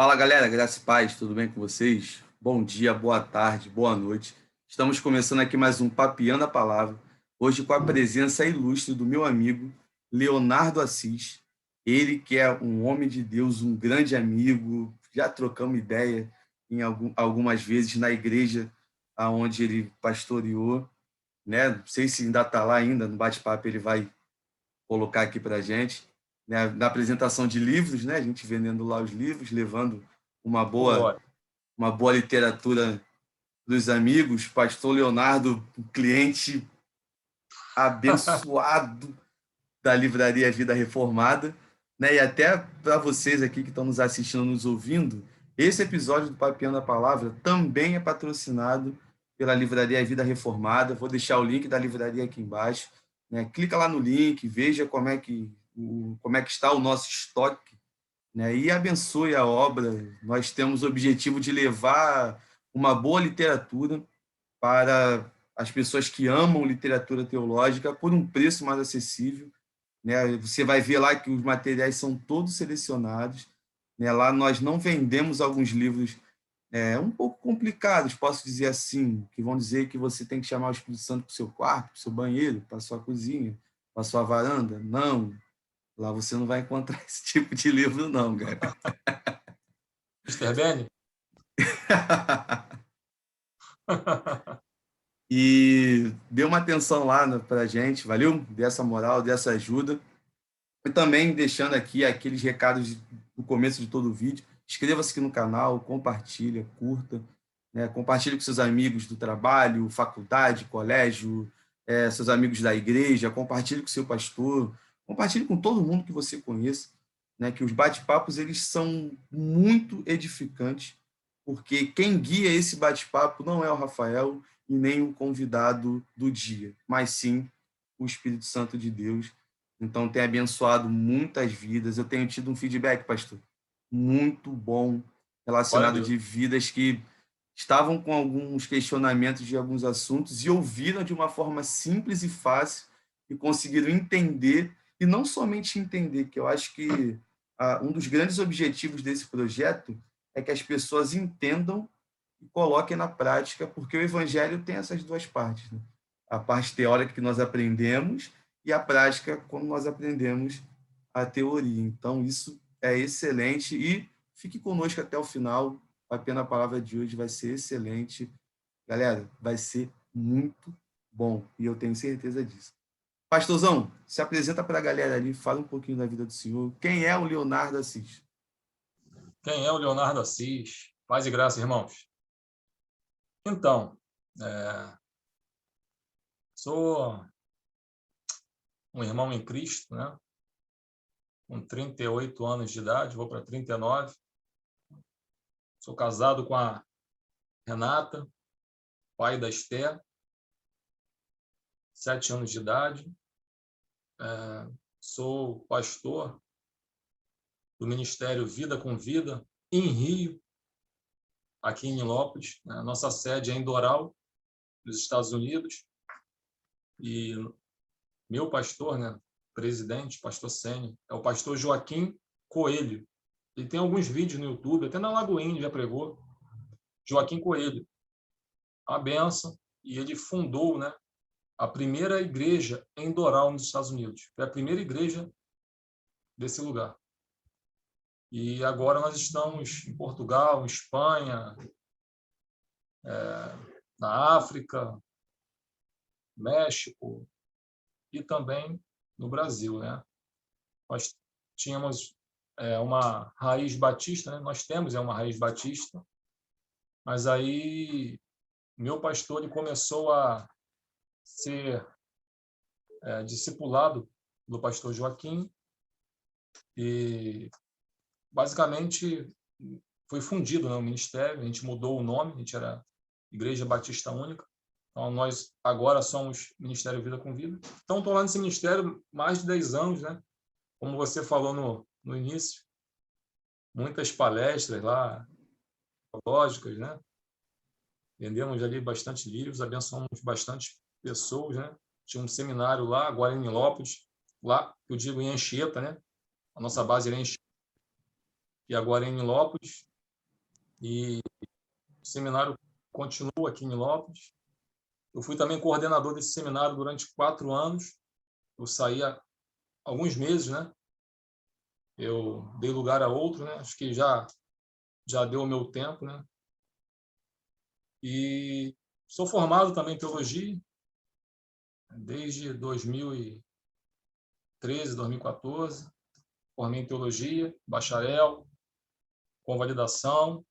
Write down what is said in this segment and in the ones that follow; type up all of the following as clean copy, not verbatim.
Fala galera, graça e paz, tudo bem com vocês? Bom dia, boa tarde, boa noite. Estamos começando aqui mais um Papeando a Palavra, hoje com a presença ilustre do meu amigo Leonardo Assis. Ele que é um homem de Deus, um grande amigo, já trocamos ideia algumas vezes na igreja onde ele pastoreou, né? Não sei se ainda está lá ainda, no bate-papo ele vai colocar aqui para a gente, né? Na apresentação de livros, né? A gente vendendo lá os livros, levando uma boa, Glória. uma boa literatura dos amigos. Pastor Leonardo, um cliente abençoado da Livraria Vida Reformada, né? E até para vocês aqui que estão nos assistindo, nos ouvindo, esse episódio do Papeando a Palavra também é patrocinado pela Livraria Vida Reformada. Vou deixar o link da livraria aqui embaixo, né? Clica lá no link, veja como é que está o nosso estoque, né? E abençoe a obra. Nós temos o objetivo de levar uma boa literatura para as pessoas que amam literatura teológica por um preço mais acessível, né? Você vai ver lá que os materiais são todos selecionados, né? Lá nós não vendemos alguns livros um pouco complicados, posso dizer assim, que vão dizer que você tem que chamar o Espírito Santo para o seu quarto, para o seu banheiro, para a sua cozinha, para a sua varanda. Não, lá você não vai encontrar esse tipo de livro, não, cara. Mr. Benny? E dê uma atenção lá para a gente, valeu? Dessa moral, dessa ajuda. E também deixando aqui aqueles recados no começo de todo o vídeo. Inscreva-se aqui no canal, compartilha, curta, né? Compartilhe com seus amigos do trabalho, faculdade, colégio, seus amigos da igreja, compartilhe com seu pastor, compartilhe com todo mundo que você conheça, né? Que os bate-papos eles são muito edificantes, porque quem guia esse bate-papo não é o Rafael e nem o convidado do dia, mas sim o Espírito Santo de Deus. Então, tem abençoado muitas vidas. Eu tenho tido um feedback, pastor, muito bom, Glória a relacionado Deus. de vidas que estavam com alguns questionamentos de alguns assuntos e ouviram de uma forma simples e fácil e conseguiram entender, e não somente entender, que eu acho que um dos grandes objetivos desse projeto é que as pessoas entendam e coloquem na prática, porque o evangelho tem essas duas partes, né? A parte teórica que nós aprendemos e a prática quando nós aprendemos a teoria. Então, isso é excelente e fique conosco até o final. A pena a palavra de hoje vai ser excelente. Galera, vai ser muito bom e eu tenho certeza disso. Pastorzão, se apresenta para a galera ali, fala um pouquinho da vida do senhor. Quem é o Leonardo Assis? Quem é o Leonardo Assis? Paz e graça, irmãos. Então, sou um irmão em Cristo, né? Com 38 anos de idade, vou para 39. Sou casado com a Renata, pai da Esther, 7 anos de idade. Sou pastor do Ministério Vida com Vida, em Rio, aqui em Nilópolis. Nossa sede é em Doral, nos Estados Unidos. E meu pastor, né, presidente, pastor sênior, é o pastor Joaquim Coelho. Ele tem alguns vídeos no YouTube, até na Lagoinha já pregou. Joaquim Coelho, a benção, e ele fundou, né, a primeira igreja em Doral, nos Estados Unidos. Foi a primeira igreja desse lugar. E agora nós estamos em Portugal, em Espanha, na África, México e também no Brasil, né? Nós tínhamos uma raiz batista, né? Nós temos uma raiz batista, mas aí meu pastor ele começou a ser discipulado do pastor Joaquim e basicamente foi fundido, né, o ministério. A gente mudou o nome, a gente era Igreja Batista Única, então nós agora somos Ministério Vida com Vida. Então estou lá nesse ministério mais de 10 anos, né? Como você falou no início, muitas palestras lá, teológicas, né? Vendemos ali bastante livros, abençoamos bastante pessoas, né? Tinha um seminário lá, agora em Nilópolis, lá, eu digo em Anchieta, né? A nossa base era em Anchieta, e agora em Nilópolis. E o seminário continua aqui em Nilópolis. Eu fui também coordenador desse seminário durante 4 anos. Eu saí há alguns meses, né? Eu dei lugar a outro, né? Acho que já deu o meu tempo, né? E sou formado também em teologia desde 2013, 2014. Formei em teologia, bacharel, com validação,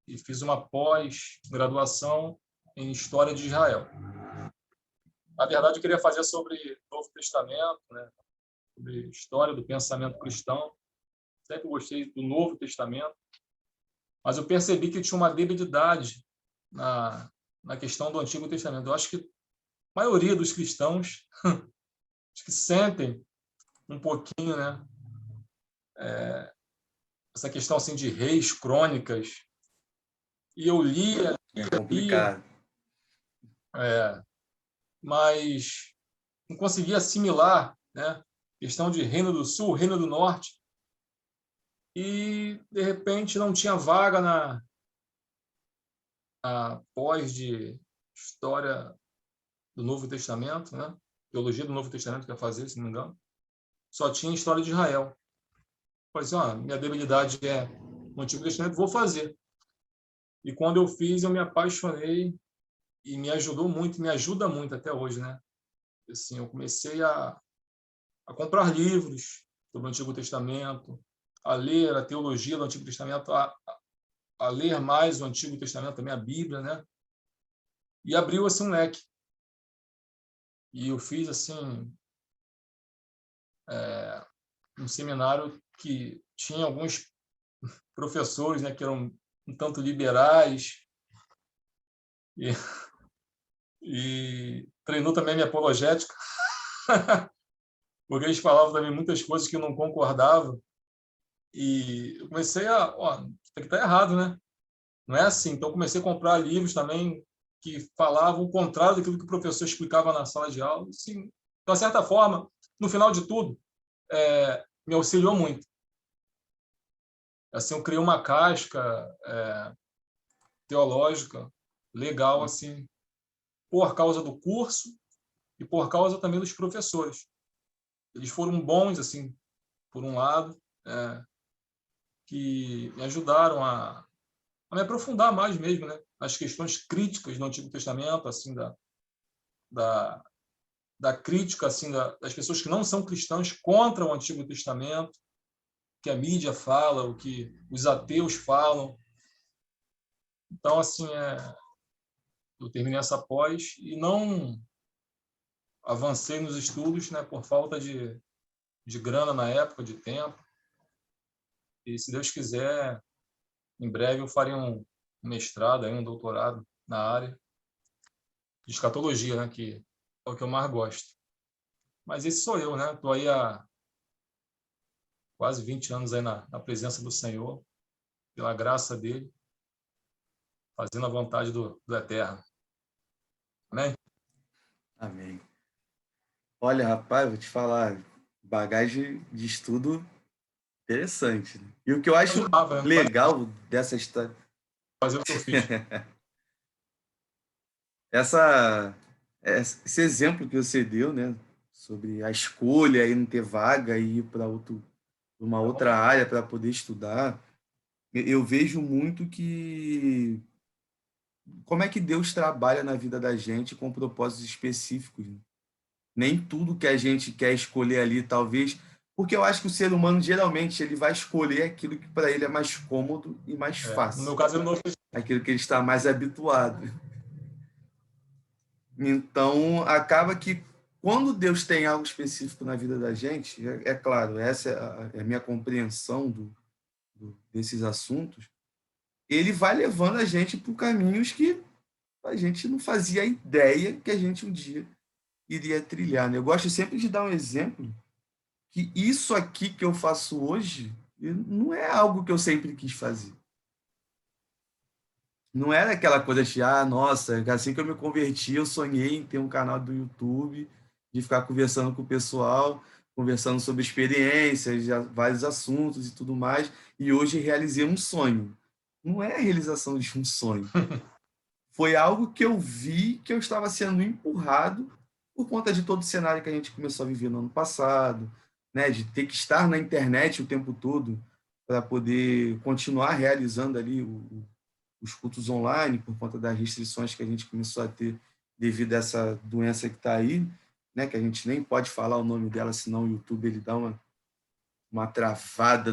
e fiz uma pós-graduação em História de Israel. Na verdade, eu queria fazer sobre o Novo Testamento, né? Sobre história do pensamento cristão. Sempre gostei do Novo Testamento, mas eu percebi que tinha uma debilidade na questão do Antigo Testamento. Eu acho que a maioria dos cristãos acho que sentem um pouquinho, né? Essa questão assim de reis, crônicas. E eu lia, É complicado. mas não conseguia assimilar, né? Questão de Reino do Sul, Reino do Norte. E, de repente, não tinha vaga na pós de História do Novo Testamento, né? Teologia do Novo Testamento que ia fazer, se não me engano. Só tinha História de Israel. Falei assim, minha debilidade é no Antigo Testamento, vou fazer. E quando eu fiz, eu me apaixonei e me ajudou muito, me ajuda muito até hoje, né? Assim, eu comecei a comprar livros sobre o Antigo Testamento, a ler a teologia do Antigo Testamento, a ler mais o Antigo Testamento, também a Bíblia, né? E abriu assim um leque. E eu fiz assim um seminário que tinha alguns professores, né, que eram um tanto liberais e, e treinou também a minha apologética, porque eles falavam também muitas coisas que eu não concordava. E eu comecei isso aqui está errado, né? Não é assim. Então, comecei a comprar livros também que falavam o contrário daquilo que o professor explicava na sala de aula. Assim, de uma certa forma, no final de tudo, me auxiliou muito. Assim, eu criei uma casca teológica legal, assim, por causa do curso e por causa também dos professores. Eles foram bons, assim, por um lado, que me ajudaram a me aprofundar mais mesmo, né, nas questões críticas do Antigo Testamento, assim, da crítica, assim, das pessoas que não são cristãs contra o Antigo Testamento, que a mídia fala, o que os ateus falam. Então, assim, eu terminei essa pós e não avancei nos estudos, né, por falta de grana na época, de tempo. E, se Deus quiser, em breve eu farei um mestrado, um doutorado na área de escatologia, né, que é o que eu mais gosto. Mas esse sou eu, né? Estou aí há quase 20 anos aí na presença do Senhor, pela graça dele, fazendo a vontade do Eterno. Amém? Amém. Olha, rapaz, vou te falar, bagagem de estudo interessante, né? E o que eu acho legal dessa história... Fazer o que eu fiz. Esse exemplo que você deu, né, sobre a escolha e não ter vaga e ir para uma outra área para poder estudar, eu vejo muito que como é que Deus trabalha na vida da gente com propósitos específicos, né? Nem tudo que a gente quer escolher ali, talvez, porque eu acho que o ser humano geralmente ele vai escolher aquilo que para ele é mais cômodo e mais fácil. No meu caso, eu não fiz aquilo que ele está mais habituado. Então, acaba que quando Deus tem algo específico na vida da gente, claro, essa é a minha compreensão desses assuntos, ele vai levando a gente por caminhos que a gente não fazia ideia que a gente um dia iria trilhar, né? Eu gosto sempre de dar um exemplo que isso aqui que eu faço hoje não é algo que eu sempre quis fazer. Não era aquela coisa de, nossa, assim que eu me converti, eu sonhei em ter um canal do YouTube, de ficar conversando com o pessoal, conversando sobre experiências, vários assuntos e tudo mais, e hoje realizei um sonho. não é a realização de um sonho. Foi algo que eu vi que eu estava sendo empurrado por conta de todo o cenário que a gente começou a viver no ano passado, né, de ter que estar na internet o tempo todo para poder continuar realizando ali os cultos online por conta das restrições que a gente começou a ter devido a essa doença que está aí, né, que a gente nem pode falar o nome dela, senão o YouTube ele dá uma travada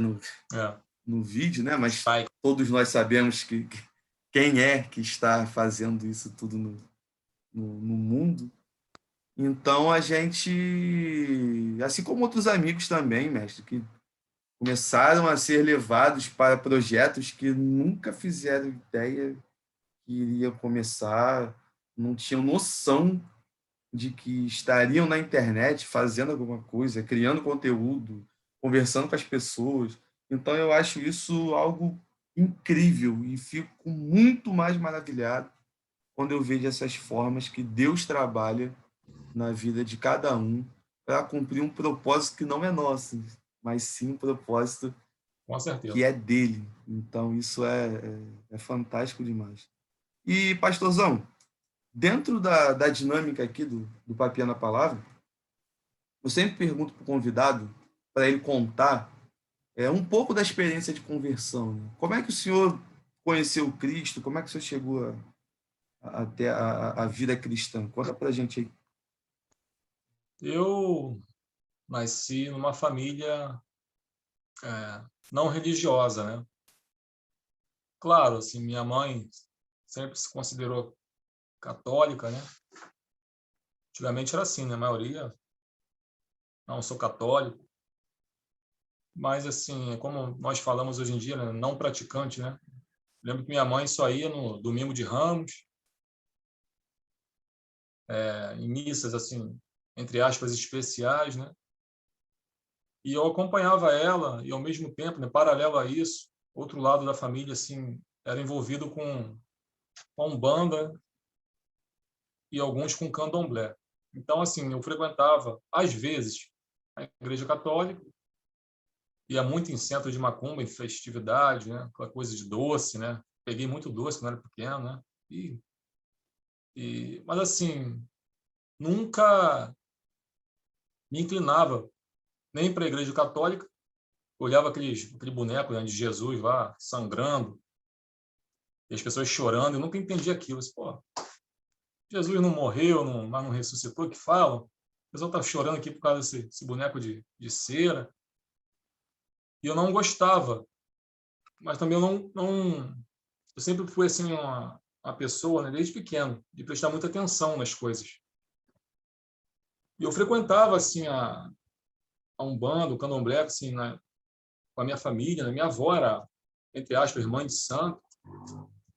É, no vídeo, né? Mas Spike. todos nós sabemos quem é que está fazendo isso tudo no mundo. Então a gente, assim como outros amigos também, mestre, que começaram a ser levados para projetos que nunca fizeram ideia que iria começar, não tinham noção de que estariam na internet fazendo alguma coisa, criando conteúdo, conversando com as pessoas. Então eu acho isso algo incrível e fico muito mais maravilhado quando eu vejo essas formas que Deus trabalha na vida de cada um para cumprir um propósito que não é nosso, mas sim um propósito Com que certeza. é dele. Então isso é fantástico demais. E, pastorzão, dentro da dinâmica aqui do Papinha na Palavra, eu sempre pergunto para o convidado, para ele contar um pouco da experiência de conversão. Né? Como é que o senhor conheceu Cristo? Como é que o senhor chegou até a vida cristã? Conta para a gente aí. Eu nasci numa família não religiosa, né? Claro, assim, minha mãe sempre se considerou católica, né? Antigamente era assim, né? A maioria, não sou católico, mas assim, como nós falamos hoje em dia, né? Não praticante, né? Lembro que minha mãe só ia no domingo de Ramos, em missas assim, entre aspas, especiais, né? E eu acompanhava ela e ao mesmo tempo, né, paralelo a isso, outro lado da família assim, era envolvido com Umbanda e alguns com Candomblé. Então assim, eu frequentava às vezes a igreja católica, ia muito em centro de macumba, em festividade, né? Aquela coisa de doce, né? Peguei muito doce quando era pequeno, né? Mas assim, nunca me inclinava nem para a igreja católica, olhava aquele boneco, né, de Jesus lá sangrando e as pessoas chorando, eu nunca entendi aquilo. Disse, pô, Jesus não morreu, mas não ressuscitou, que falam? O pessoal está chorando aqui por causa desse boneco de cera. E eu não gostava, mas também eu sempre fui assim uma pessoa, né, desde pequeno, de prestar muita atenção nas coisas. E eu frequentava assim a Umbanda, o Candomblé, assim, com a minha família, né? Minha avó era, entre aspas, irmã de santo,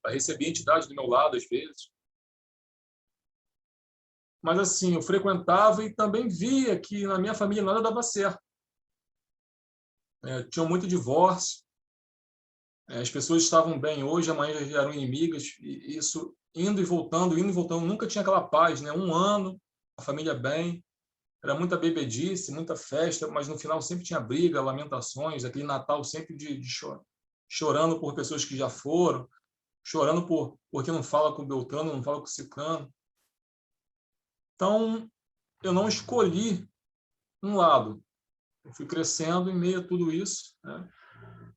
ela recebia entidade do meu lado às vezes. Mas assim, eu frequentava e também via que na minha família nada dava certo. Tinha muito divórcio, as pessoas estavam bem hoje, amanhã já eram inimigas, e isso indo e voltando, nunca tinha aquela paz, né? Um ano, a família bem, era muita bebedice, muita festa, mas no final sempre tinha briga, lamentações, aquele Natal sempre de chorando por pessoas que já foram, chorando porque não fala com o Beltrano, não fala com o Ciclano. Então, eu não escolhi um lado. Eu fui crescendo em meio a tudo isso, né?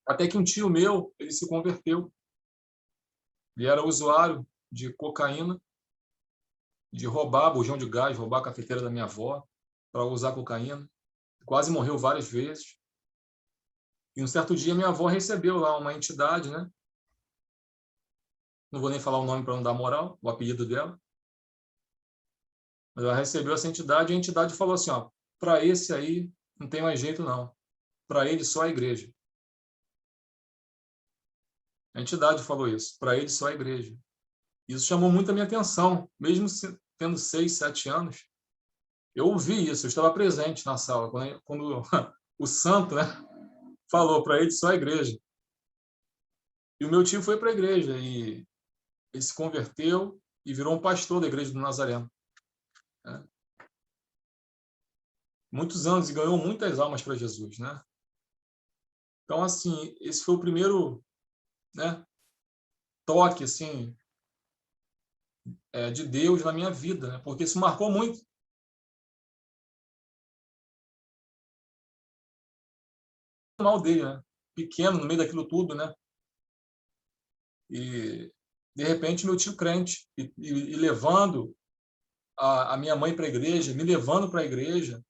Até que um tio meu, ele se converteu. Ele era usuário de cocaína, de roubar bujão de gás, roubar a cafeteira da minha avó para usar cocaína. Quase morreu várias vezes. E um certo dia minha avó recebeu lá uma entidade, né? Não vou nem falar o nome para não dar moral, o apelido dela. Mas ela recebeu essa entidade e a entidade falou assim, ó, para esse aí não tem mais jeito não. Para ele só a igreja. A entidade falou isso. Para ele só a igreja. Isso chamou muito a minha atenção, mesmo tendo 6, 7 anos. Eu ouvi isso, eu estava presente na sala, quando o santo, né, falou para ele só a igreja. E o meu tio foi para a igreja, e ele se converteu e virou um pastor da igreja do Nazareno. Né? Muitos anos e ganhou muitas almas para Jesus. Né? Então, assim, esse foi o primeiro, né, toque assim de Deus na minha vida, né? Porque isso marcou muito. O mal dele, né? Pequeno, no meio daquilo tudo, né? E, de repente, meu tio crente, e levando a minha mãe para a igreja, me levando para a igreja.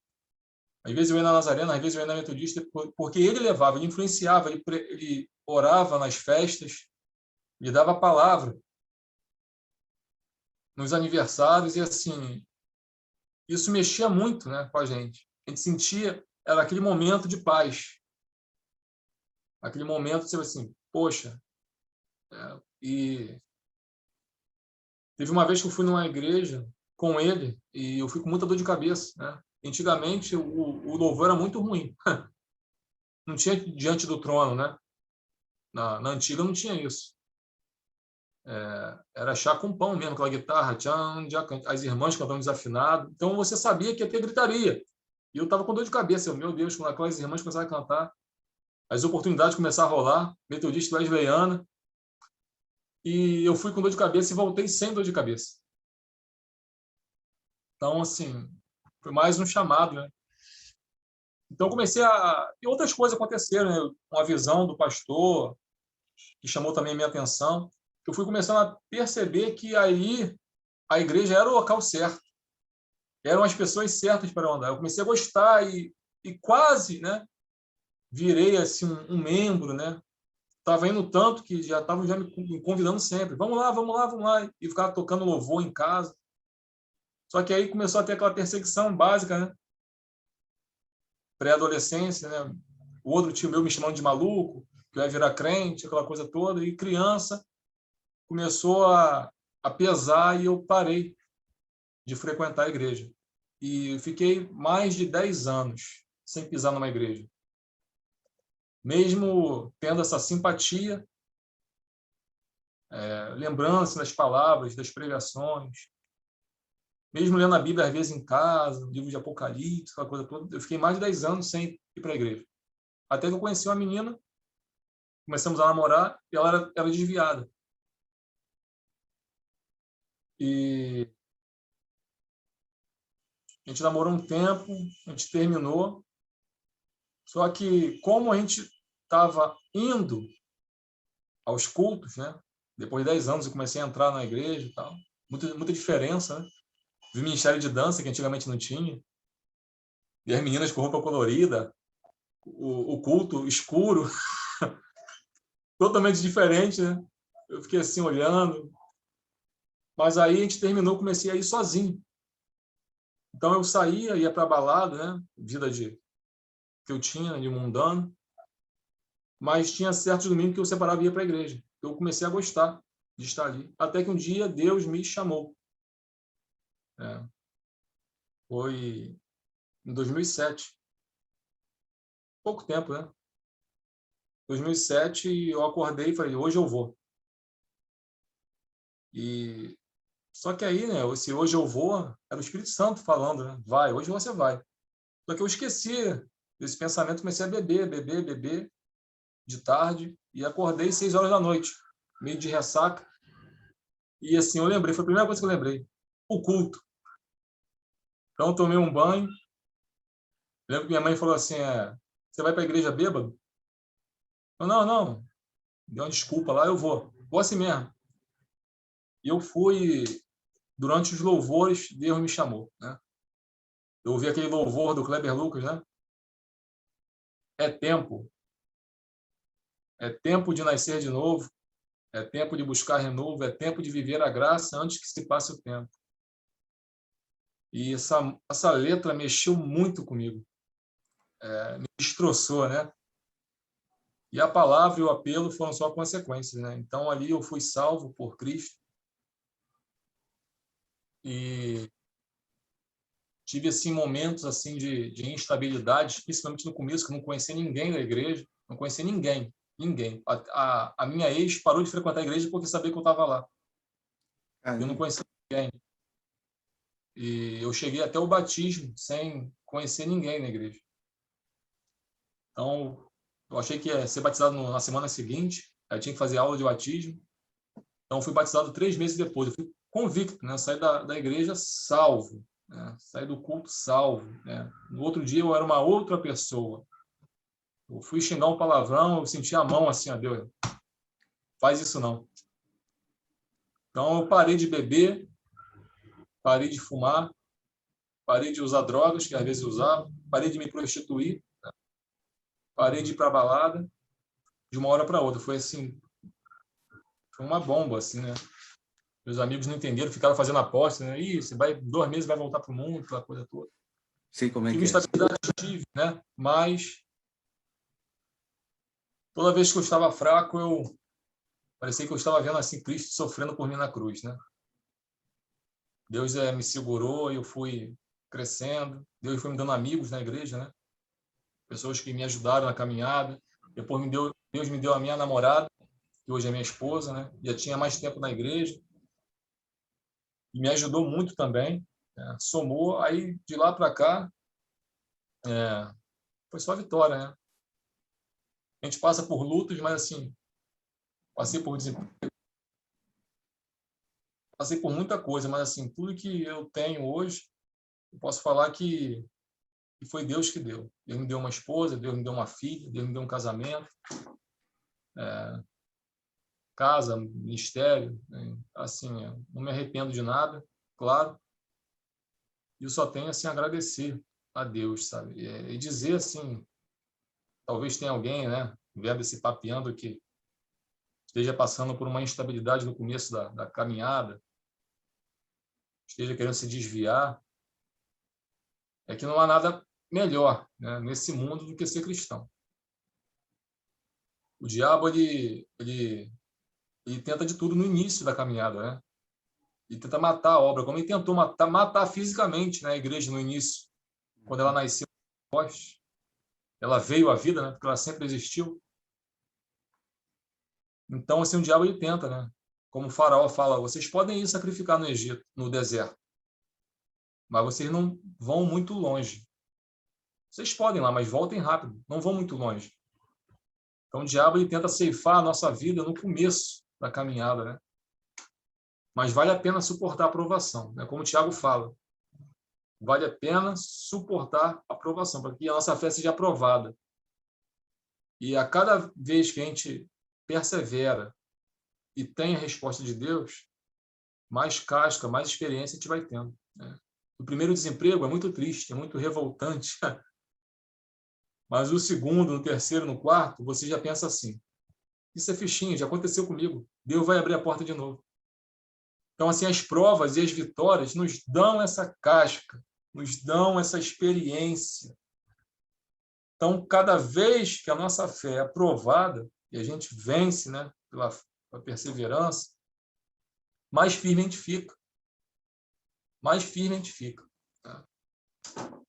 Às vezes eu ia na Nazarena, às vezes eu ia na Metodista, porque ele levava, ele influenciava, ele orava nas festas, me dava a palavra nos aniversários, e assim, isso mexia muito, né, com a gente. A gente sentia, era aquele momento de paz, aquele momento de assim, poxa, e teve uma vez que eu fui numa igreja com ele, e eu fui com muita dor de cabeça, né? Antigamente, o louvor era muito ruim. Não tinha diante do trono, né? Na antiga não tinha isso. Era chá com pão mesmo, aquela guitarra, tchan, as irmãs cantando desafinado. Então você sabia que ia ter gritaria. E eu estava com dor de cabeça. Meu Deus, quando aquelas irmãs começaram a cantar, as oportunidades começaram a rolar, metodista wesleyana, e eu fui com dor de cabeça e voltei sem dor de cabeça. Então, assim, foi mais um chamado, né? Então comecei a... E outras coisas aconteceram, né? Uma visão do pastor, que chamou também a minha atenção. Eu fui começando a perceber que aí a igreja era o local certo. Eram as pessoas certas para eu andar. Eu comecei a gostar e quase, né, virei assim um membro, né? Estava indo tanto que já estavam já me convidando sempre. Vamos lá, vamos lá, vamos lá. E ficava tocando louvor em casa. Só que aí começou a ter aquela perseguição básica, né? Pré-adolescência, né? O outro tio meu me chamando de maluco, que vai virar crente, aquela coisa toda. E criança começou a pesar e eu parei de frequentar a igreja. E fiquei mais de 10 anos sem pisar numa igreja. Mesmo tendo essa simpatia, lembrando-se das palavras, das pregações, mesmo lendo a Bíblia às vezes em casa, livro de Apocalipse, aquela coisa toda, eu fiquei mais de 10 anos sem ir para a igreja. Até que eu conheci uma menina, começamos a namorar, e ela era desviada. E a gente namorou um tempo, a gente terminou, só que como a gente estava indo aos cultos, né? Depois de 10 anos eu comecei a entrar na igreja e tal. Muita diferença, né? Vi ministério de dança, que antigamente não tinha. E as meninas com roupa colorida, o culto escuro, totalmente diferente, né? Eu fiquei assim olhando. Mas aí a gente terminou, comecei a ir sozinho. Então eu saía, ia para a balada, né? Vida que eu tinha de mundano. Mas tinha certos domingos que eu separava e ia para a igreja. Eu comecei a gostar de estar ali. Até que um dia Deus me chamou. Foi em 2007. Pouco tempo, né? 2007, eu acordei e falei, hoje eu vou. E só que aí, né, esse hoje eu vou, era o Espírito Santo falando, né? Vai, hoje você vai. Só que eu esqueci desse pensamento, comecei a beber de tarde e acordei 6 horas da noite, meio de ressaca. E assim, eu lembrei, foi a primeira coisa que eu lembrei, o culto. Então eu tomei um banho. Lembro que minha mãe falou assim, você vai para a igreja bêbado? Eu, não, deu uma desculpa lá, eu vou assim mesmo. E eu fui, durante os louvores, Deus me chamou, né? Eu ouvi aquele louvor do Kleber Lucas, né? É tempo. É tempo de nascer de novo. É tempo de buscar renovo. É tempo de viver a graça antes que se passe o tempo. E essa letra mexeu muito comigo. Me destroçou, né? E a palavra e o apelo foram só consequências, né? Então ali eu fui salvo por Cristo. E tive assim momentos assim de instabilidade, principalmente no começo, que eu não conhecia ninguém da igreja, não conhecia ninguém. A minha ex parou de frequentar a igreja porque sabia que eu estava lá. Eu não Caramba. conhecia ninguém. E eu cheguei até o batismo sem conhecer ninguém na igreja. Então, eu achei que ia ser batizado na semana seguinte, aí tinha que fazer aula de batismo. Então, fui batizado 3 meses depois. Eu fui convicto, né? Saí da igreja salvo, né? Saí do culto salvo, né? No outro dia, eu era uma outra pessoa. Eu fui xingar um palavrão, eu senti a mão assim, ó, Deus, faz isso não. Então, eu parei de beber, parei de fumar, parei de usar drogas, que às vezes eu usava, parei de me prostituir, né? Parei de ir para a balada, de uma hora para outra. Foi assim, foi uma bomba, assim, né? Meus amigos não entenderam, ficaram fazendo aposta, né? Ih, você vai, 2 meses vai voltar para o mundo, aquela coisa toda. Sei como é Tive que é. estabilidade, né? Mas toda vez que eu estava fraco, parecia que eu estava vendo assim Cristo sofrendo por mim na cruz, né? Deus me segurou e eu fui crescendo. Deus foi me dando amigos na igreja, né? Pessoas que me ajudaram na caminhada. Depois Deus me deu a minha namorada, que hoje é minha esposa, né? Já tinha mais tempo na igreja e me ajudou muito também, né? Somou. Aí de lá para cá foi só vitória, né? A gente passa por lutas, mas assim, passei por desemprego, passei por muita coisa, mas assim, tudo que eu tenho hoje, eu posso falar que foi Deus que deu. Deus me deu uma esposa, Deus me deu uma filha, Deus me deu um casamento, casa, ministério, né? Assim, não me arrependo de nada, claro. E eu só tenho assim a agradecer a Deus, sabe? E dizer assim, talvez tenha alguém, né, vendo esse papeando que esteja passando por uma instabilidade no começo da caminhada, esteja querendo se desviar, é que não há nada melhor, né, nesse mundo do que ser cristão. O diabo ele tenta de tudo no início da caminhada, né? Ele tenta matar a obra, como ele tentou matar fisicamente, né, a igreja no início, quando ela nasceu, ela veio à vida, né, porque ela sempre existiu. Então, assim, o diabo ele tenta, né? Como o faraó fala, vocês podem ir sacrificar no Egito, no deserto, mas vocês não vão muito longe. Vocês podem lá, mas voltem rápido, não vão muito longe. Então, o diabo ele tenta ceifar a nossa vida no começo da caminhada, né? Mas vale a pena suportar a provação, né? Como o Tiago fala, vale a pena suportar a provação, para que a nossa fé seja aprovada. E a cada vez que a gente persevera e tem a resposta de Deus, mais casca, mais experiência a gente vai tendo, né? O primeiro desemprego é muito triste, é muito revoltante, mas o segundo, no terceiro, no quarto, você já pensa assim, isso é fichinha, já aconteceu comigo, Deus vai abrir a porta de novo. Então, assim, as provas e as vitórias nos dão essa casca, nos dão essa experiência. Então, cada vez que a nossa fé é aprovada, e a gente vence, né, pela perseverança, mais firme a gente fica. Mais firme a gente fica. Tá?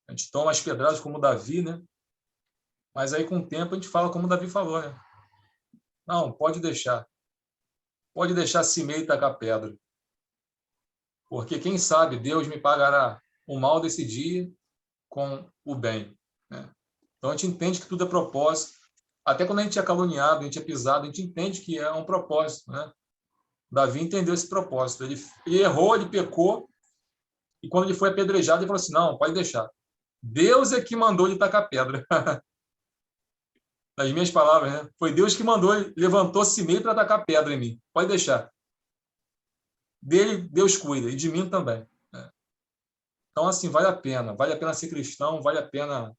A gente toma as pedradas como Davi, né? Mas aí, com o tempo, a gente fala como Davi falou, né? Não, pode deixar. Pode deixar Simei tacar pedra. Porque, quem sabe, Deus me pagará o mal desse dia com o bem, né? Então, a gente entende que tudo é propósito. Até quando a gente é caluniado, a gente é pisado, a gente entende que é um propósito, né? Davi entendeu esse propósito. Ele errou, ele pecou, e quando ele foi apedrejado, ele falou assim, não, pode deixar. Deus é que mandou ele tacar pedra. Nas minhas palavras, né? Foi Deus que mandou, ele levantou Simei para tacar pedra em mim. Pode deixar. Dele, Deus cuida, e de mim também, né? Então, assim, vale a pena ser cristão, vale a pena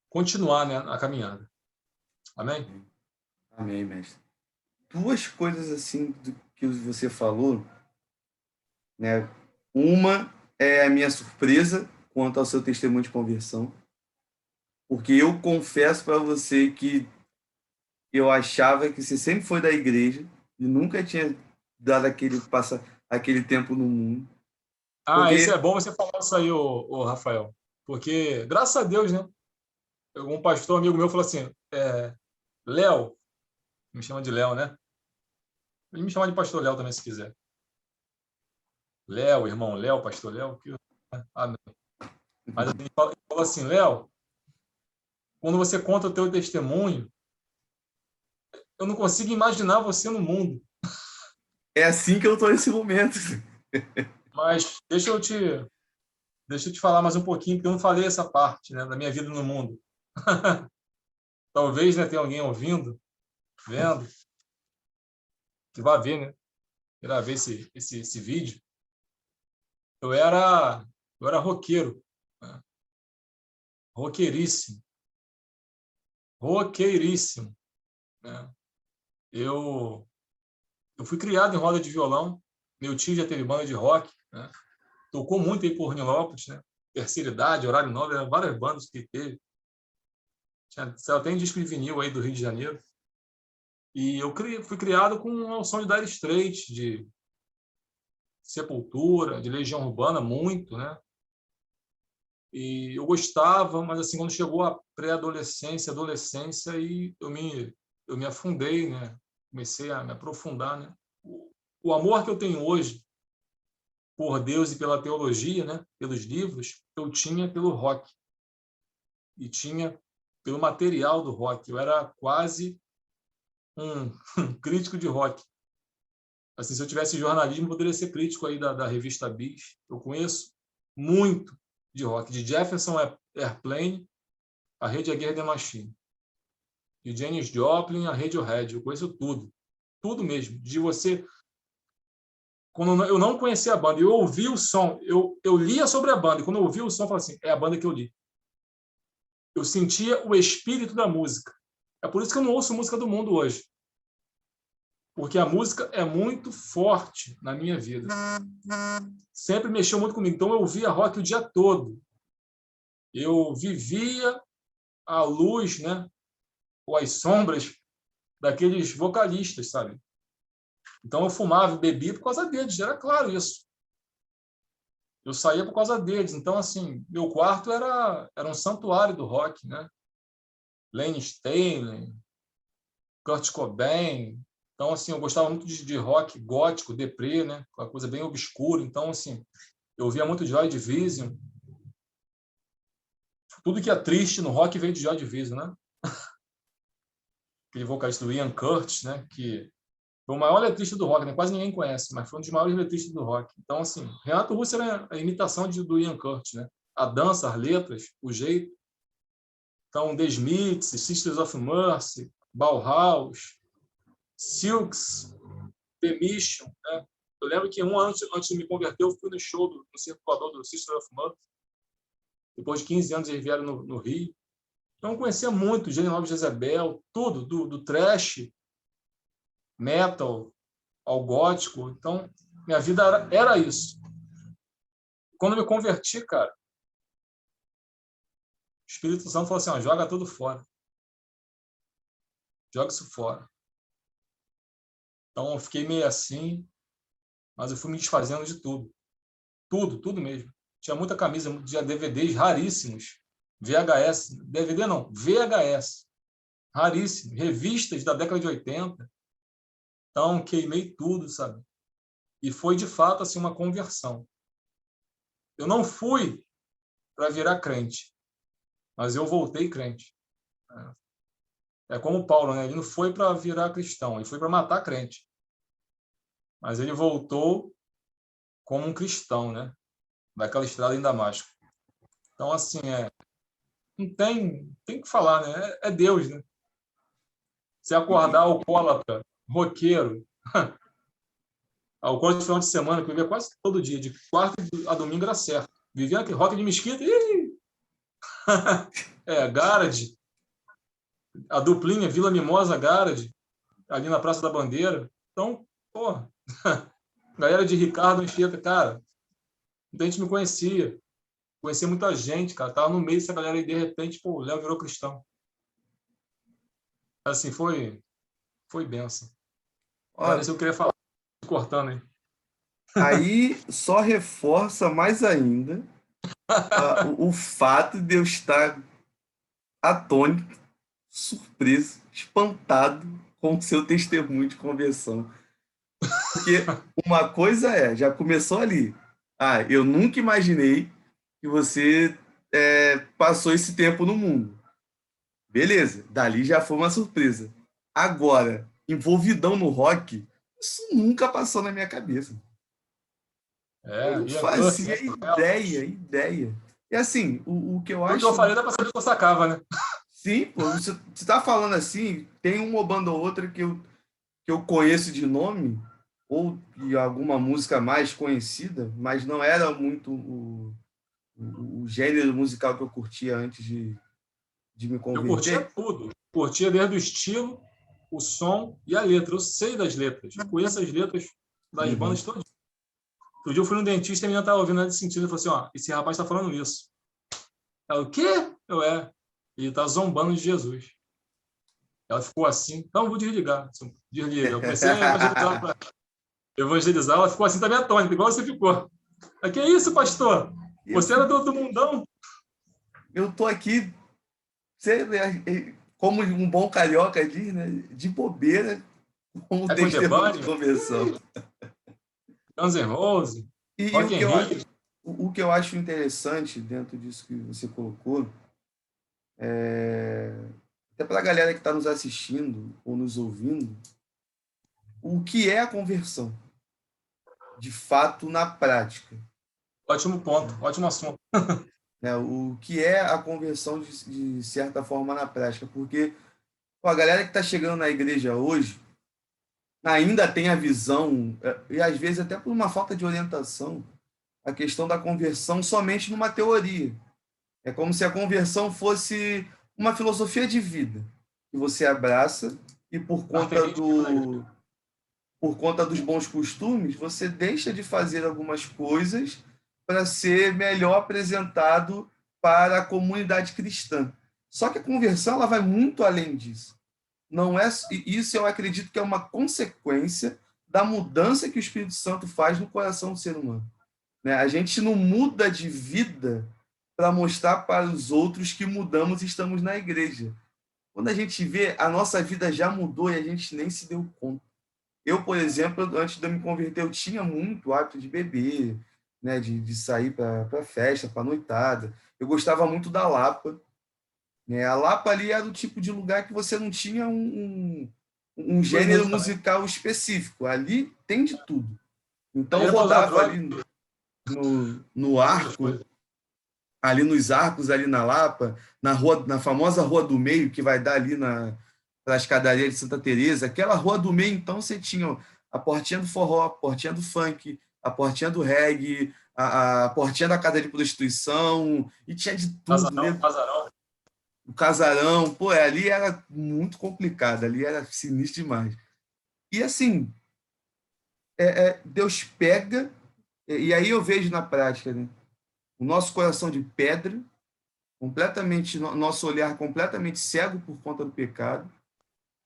continuar, né, a caminhada. Amém? Amém, mestre. Duas coisas assim do que você falou, né? Uma é a minha surpresa quanto ao seu testemunho de conversão, porque eu confesso para você que eu achava que você sempre foi da igreja e nunca tinha dado aquele tempo no mundo. Ah, isso é Porque bom você falar isso aí, ô Rafael. Porque, graças a Deus, né? Um pastor amigo meu falou assim, Léo, me chama de Léo, né? Ele me chama de pastor Léo também, se quiser. Léo, irmão Léo, pastor Léo. Amém. Mas ele falou assim, Léo, quando você conta o teu testemunho, eu não consigo imaginar você no mundo. É assim que eu estou nesse momento. Mas deixa eu te falar mais um pouquinho, porque eu não falei essa parte, né, da minha vida no mundo. Talvez, né, tenha alguém ouvindo, vendo, que vai ver, né? Irá ver esse vídeo. Eu era roqueiro, né? Roqueiríssimo, roqueiríssimo, né? Eu, eu fui criado em roda de violão. Meu tio já teve banda de rock, né? Tocou muito aí por Nilópolis, né? Terceira Idade, Horário Nobre, eram várias bandas que teve. Só tem disco de vinil aí do Rio de Janeiro. E eu fui criado com o som de Dire Straits, de Sepultura, de Legião Urbana, muito, né? E eu gostava, mas assim, quando chegou a pré-adolescência, adolescência, aí eu me afundei, né? Comecei a me aprofundar, né? O amor que eu tenho hoje por Deus e pela teologia, né? Pelos livros, eu tinha pelo rock e tinha pelo material do rock. Eu era quase um crítico de rock. Assim, se eu tivesse jornalismo, eu poderia ser crítico aí da revista Bis. Eu conheço muito de rock, de Jefferson Airplane, a Rage Against the Machine, de Janis Joplin, a Radiohead. Eu conheço tudo, tudo mesmo. De você, quando eu não conhecia a banda, eu ouvi o som, eu lia sobre a banda, e quando eu ouvi o som, eu falei assim, é a banda que eu li. Eu sentia o espírito da música. É por isso que eu não ouço música do mundo hoje. Porque a música é muito forte na minha vida. Sempre mexeu muito comigo. Então, eu ouvia rock o dia todo. Eu vivia à luz, né? Ou às sombras daqueles vocalistas, sabe? Então, eu fumava e bebia por causa deles. Era claro isso. Eu saía por causa deles. Então, assim, meu quarto era um santuário do rock, né? Lane Staley, Kurt Cobain. Então, assim, eu gostava muito de rock gótico, deprê, né? Uma coisa bem obscura. Então, assim, eu ouvia muito Joy Division. Tudo que é triste no rock veio de Joy Division, né? Aquele vocalista do Ian Curtis, né? Que foi o maior letrista do rock, né? Quase ninguém conhece, mas foi um dos maiores letristas do rock. Então, assim, Renato Russo era a imitação do Ian Curtis, né? A dança, as letras, o jeito. Então, The Smiths, Sisters of Mercy, Bauhaus, Silks, The Mission, né? Eu lembro que um ano antes de me converter, eu fui no show no circulador do Sisters of Mercy. Depois de 15 anos, eles vieram no Rio. Então, eu conhecia muito Jenny Love Jezebel, tudo, do thrash, metal, ao gótico. Então, minha vida era isso. Quando eu me converti, cara, o Espírito Santo falou assim, ó, joga tudo fora. Joga isso fora. Então, eu fiquei meio assim, mas eu fui me desfazendo de tudo. Tudo mesmo. Tinha muita camisa, tinha DVDs raríssimos. VHS, DVD não, VHS. Raríssimos. Revistas da década de 80. Então, queimei tudo, sabe? E foi, de fato, assim, uma conversão. Eu não fui para virar crente, mas eu voltei crente. É como Paulo, né? Ele não foi para virar cristão, ele foi para matar crente. Mas ele voltou como um cristão, né? Daquela estrada em Damasco. Então, assim, não tem que falar, né? É Deus, né? Se acordar alcoólatra, roqueiro, alcoólatra de final de semana, que eu vivia quase todo dia, de quarta a domingo era certo. Vivia aquele rock de mesquita, Garage, a duplinha Vila Mimosa Garage, ali na Praça da Bandeira. Então, porra, galera de Ricardo Anchieta, cara, muita gente me conhecia. Conhecia muita gente, cara. Tava no meio dessa galera e de repente, pô, o Léo virou cristão. Assim, foi benção. Era Olha, isso que eu queria falar, cortando aí. aí só reforça mais ainda o fato de eu estar atônito, surpreso, espantado com o seu testemunho de conversão. Porque uma coisa já começou ali. Ah, eu nunca imaginei que você passou esse tempo no mundo. Beleza, dali já foi uma surpresa. Agora, envolvidão no rock, isso nunca passou na minha cabeça. Eu não Ian Curtis, fazia ideia. E assim, o que eu tudo que acho... eu falei dá para saber que eu sacava, né? Sim, pô, você tá falando assim, tem uma banda ou outra que eu conheço de nome, ou de alguma música mais conhecida, mas não era muito o gênero musical que eu curtia antes de me Eu curtia converter. tudo. Curtia desde o estilo, o som e a letra. Eu sei das letras. Eu conheço as letras das Uhum. bandas todas. Outro dia eu fui no dentista e a menina estava ouvindo nesse sentido. E falou assim, ó, esse rapaz está falando isso. Ela, o quê? Ele está zombando de Jesus. Ela ficou assim, não, vou desligar. Assim, desliga. Eu comecei a evangelizar, ela ficou assim também atônita, igual você ficou. Mas que é isso, pastor? Você era do mundão? Eu tô aqui, como um bom carioca diz, né? De bobeira, com o É com The testemunho de Bunny, conversão. Guns N' Roses, E Rock in Rio. o que eu acho interessante dentro disso que você colocou, até para a galera que está nos assistindo ou nos ouvindo, o que é a conversão, de fato, na prática. Ótimo ponto, ótimo assunto. Né? O que é a conversão, de certa forma, na prática. Porque pô, a galera que está chegando na igreja hoje ainda tem a visão, e às vezes até por uma falta de orientação, a questão da conversão somente numa teoria. É como se a conversão fosse uma filosofia de vida que você abraça e Carteirinha de milagre. por conta dos bons costumes, você deixa de fazer algumas coisas para ser melhor apresentado para a comunidade cristã. Só que a conversão ela vai muito além disso. Não é isso, eu acredito que é uma consequência da mudança que o Espírito Santo faz no coração do ser humano. Né? A gente não muda de vida para mostrar para os outros que mudamos e estamos na igreja. Quando a gente vê, a nossa vida já mudou e a gente nem se deu conta. Eu, por exemplo, antes de eu me converter, eu tinha muito hábito de beber, né, de sair para festa, para noitada. Eu gostava muito da Lapa. Né? A Lapa ali era o tipo de lugar que você não tinha um Duas gênero músicas também. musical específico. Ali tem de tudo. Então, Aí eu era para usar rodava droga, ali no outras arco, coisas. ali nos arcos, ali na Lapa, na famosa Rua do Meio, que vai dar ali para a escadaria de Santa Teresa. Aquela Rua do Meio, então, você tinha a portinha do forró, a portinha do funk, a portinha do reggae, a portinha da casa de prostituição, e tinha de tudo, Casarão, né? casarão. O casarão, pô, ali era muito complicado, ali era sinistro demais. E assim, Deus pega, e aí eu vejo na prática, né? O nosso coração de pedra, completamente, nosso olhar completamente cego por conta do pecado,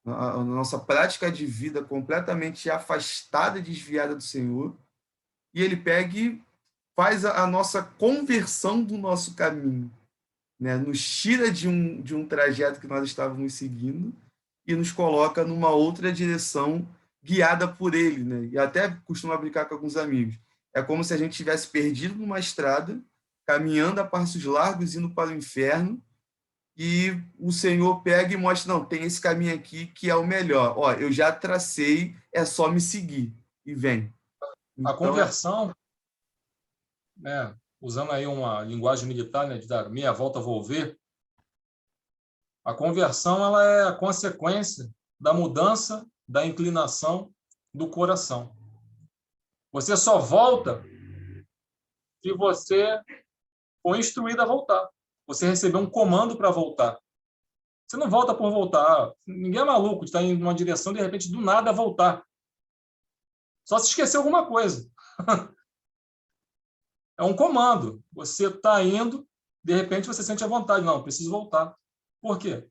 a nossa prática de vida completamente afastada e desviada do Senhor, e ele pega e faz a nossa conversão do nosso caminho, né? Nos tira de um trajeto que nós estávamos seguindo e nos coloca numa outra direção guiada por ele, né? E até costumo brincar com alguns amigos. É como se a gente tivesse perdido numa estrada, caminhando a passos largos, indo para o inferno, e o Senhor pega e mostra, não, tem esse caminho aqui que é o melhor. Ó, eu já tracei, é só me seguir. E vem. A Então, conversão, né, usando aí uma linguagem militar, né, de dar meia volta, volver, a conversão ela é a consequência da mudança da inclinação do coração. Você só volta se você for instruído a voltar. Você recebeu um comando para voltar. Você não volta por voltar. Ninguém é maluco de estar em uma direção e, de repente, do nada voltar. Só se esquecer alguma coisa. É um comando. Você está indo, de repente você sente a vontade. Não, preciso voltar. Por quê?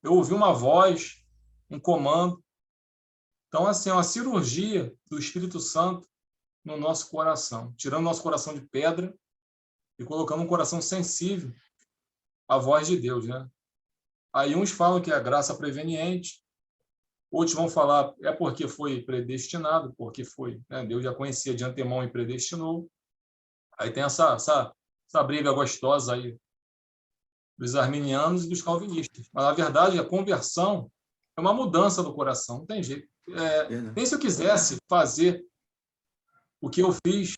Eu ouvi uma voz, um comando. Então, assim, é uma cirurgia do Espírito Santo no nosso coração, tirando nosso coração de pedra e colocando um coração sensível à voz de Deus, né? Aí uns falam que é a graça preveniente, outros vão falar é porque foi predestinado, porque foi, né? Deus já conhecia de antemão e predestinou. Aí tem essa briga gostosa aí dos arminianos e dos calvinistas. Mas, na verdade, a conversão É uma mudança do coração, não tem jeito. Nem se eu quisesse fazer o que eu fiz,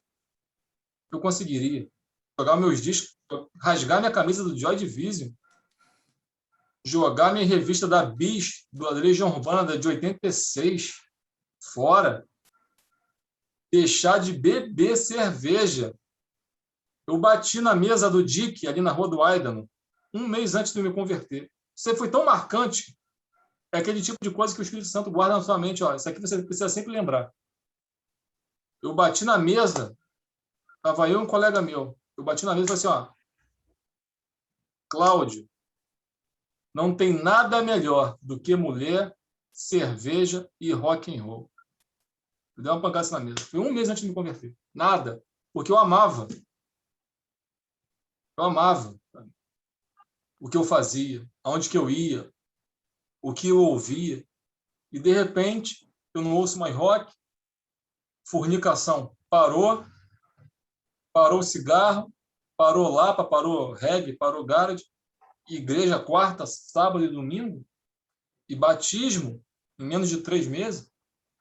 eu conseguiria. Jogar meus discos, rasgar minha camisa do Joy Division, jogar minha revista da Bis, do Legião Urbana de 86, fora, deixar de beber cerveja. Eu bati na mesa do Dick, ali na Rua do Aidano, um mês antes de eu me converter. Isso foi tão marcante. É aquele tipo de coisa que o Espírito Santo guarda na sua mente. Ó, isso aqui você precisa sempre lembrar. Eu bati na mesa, estava eu e um colega meu. Eu bati na mesa e falei assim, ó, Cláudio, não tem nada melhor do que mulher, cerveja e rock and roll. Eu dei uma pancada na mesa. Foi um mês antes de me converter. Nada. Porque eu amava. Eu amava o que eu fazia, aonde que eu ia, o que eu ouvia. E, de repente, eu não ouço mais rock, fornicação parou o cigarro, parou Lapa, parou reggae, parou garage, igreja quarta, sábado e domingo, e batismo em menos de 3 meses.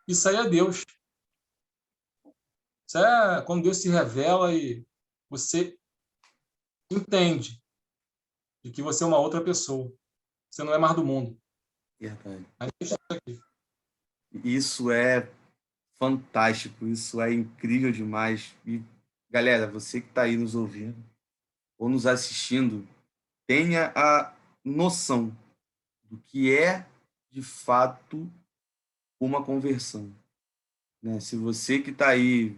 Isso aí é Deus. Isso é quando Deus se revela e você entende de que você é uma outra pessoa. Você não é mais do mundo. Verdade. A gente está aqui. Isso é fantástico, isso é incrível demais. E, galera, você que está aí nos ouvindo ou nos assistindo, tenha a noção do que é, de fato, uma conversão. Né? Se você que está aí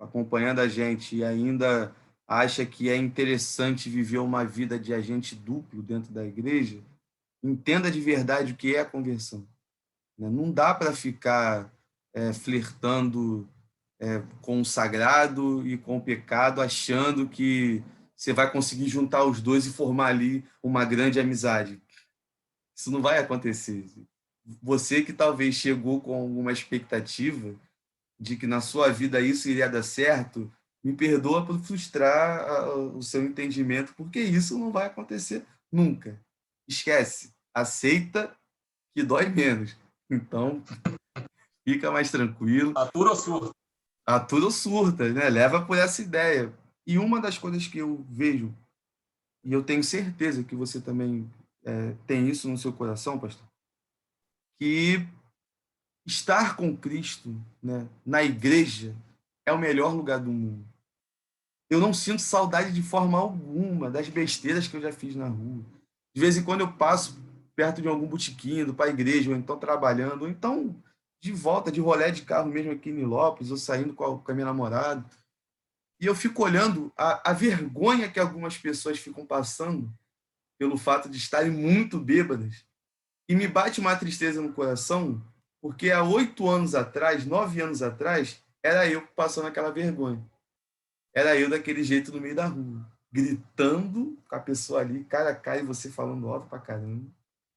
acompanhando a gente e ainda acha que é interessante viver uma vida de agente duplo dentro da igreja, entenda de verdade o que é a conversão. Né? Não dá para ficar flertando com o sagrado e com o pecado, achando que você vai conseguir juntar os dois e formar ali uma grande amizade. Isso não vai acontecer. Você que talvez chegou com alguma expectativa de que na sua vida isso iria dar certo, me perdoa por frustrar o seu entendimento, porque isso não vai acontecer nunca. Esquece. Aceita que dói menos. Então, fica mais tranquilo. Atura ou surta? Atura ou surta, né? Leva por essa ideia. E uma das coisas que eu vejo, e eu tenho certeza que você também tem isso no seu coração, pastor, que estar com Cristo, né, na igreja é o melhor lugar do mundo. Eu não sinto saudade de forma alguma das besteiras que eu já fiz na rua. De vez em quando eu passo perto de algum botequim, indo para a igreja, ou então trabalhando, ou então de volta, de rolê de carro mesmo aqui em Nilópolis, ou saindo com a minha namorada. E eu fico olhando a vergonha que algumas pessoas ficam passando pelo fato de estarem muito bêbadas. E me bate uma tristeza no coração, porque há 8 anos atrás, 9 anos atrás, era eu passando aquela vergonha. Era eu daquele jeito no meio da rua, gritando com a pessoa ali, cara a cara, e você falando alto pra caramba,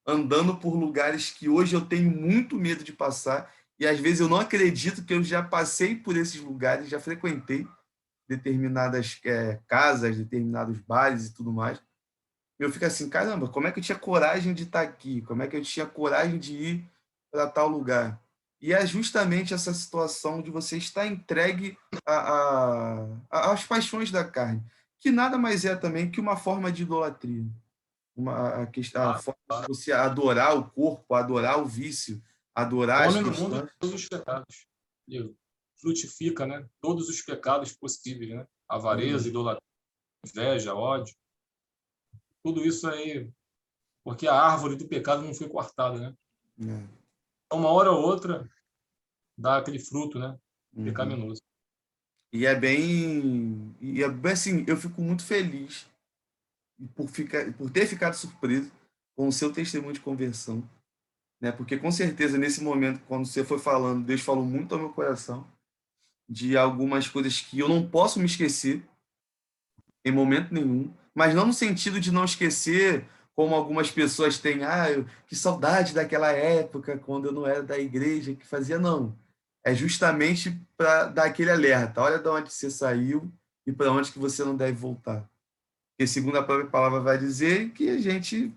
andando por lugares que hoje eu tenho muito medo de passar, e às vezes eu não acredito que eu já passei por esses lugares, já frequentei determinadas casas, determinados bares e tudo mais. Eu fico assim, caramba, como é que eu tinha coragem de estar aqui? Como é que eu tinha coragem de ir para tal lugar? E é justamente essa situação de você estar entregue às paixões da carne, que nada mais é também que uma forma de idolatria. A forma de você adorar o corpo, adorar o vício, adorar as Come no mundo questões. todos os pecados. E frutifica, né? Todos os pecados possíveis, né? Avareza, idolatria, inveja, ódio. Tudo isso aí, porque a árvore do pecado não foi cortada, né? Uma hora ou outra dá aquele fruto, né? Pecaminoso. E é bem assim, eu fico muito feliz por ter ficado surpreso com o seu testemunho de conversão, né? Porque com certeza nesse momento, quando você foi falando, Deus falou muito ao meu coração de algumas coisas que eu não posso me esquecer em momento nenhum, mas não no sentido de não esquecer, como algumas pessoas têm, que saudade daquela época, quando eu não era da igreja, que fazia, não. É justamente para dar aquele alerta, olha de onde você saiu e para onde que você não deve voltar. Porque segundo a própria palavra vai dizer que a gente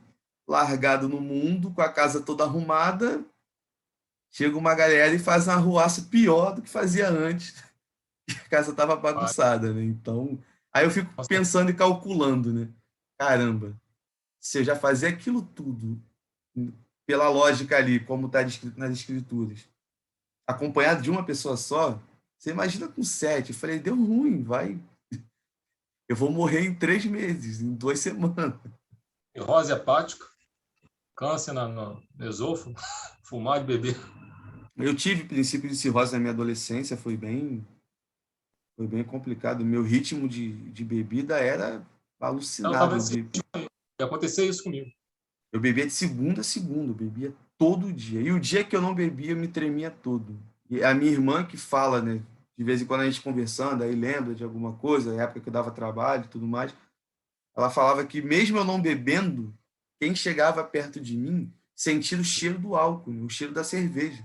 largado no mundo, com a casa toda arrumada, chega uma galera e faz uma arruaça pior do que fazia antes. A casa estava Ah, bagunçada, né? Então, aí eu fico nossa, pensando e calculando, né? Caramba, se eu já fazia aquilo tudo, pela lógica ali, como está descrito nas escrituras, acompanhado de uma pessoa só, você imagina com 7. Eu falei, deu ruim, vai. Eu vou morrer em 3 meses, em 2 semanas. cirrose hepática, câncer no esôfago, fumar e beber. Eu tive princípio de cirrose na minha adolescência, foi bem complicado. Meu ritmo de bebida era Eu estava alucinado. nesse ia acontecer isso comigo. Eu bebia de segunda a segunda, eu bebia todo dia. E o dia que eu não bebia, eu me tremia todo. E a minha irmã que fala, né? De vez em quando a gente conversando, aí lembra de alguma coisa, na época que eu dava trabalho e tudo mais. Ela falava que mesmo eu não bebendo, quem chegava perto de mim sentia o cheiro do álcool, né, o cheiro da cerveja.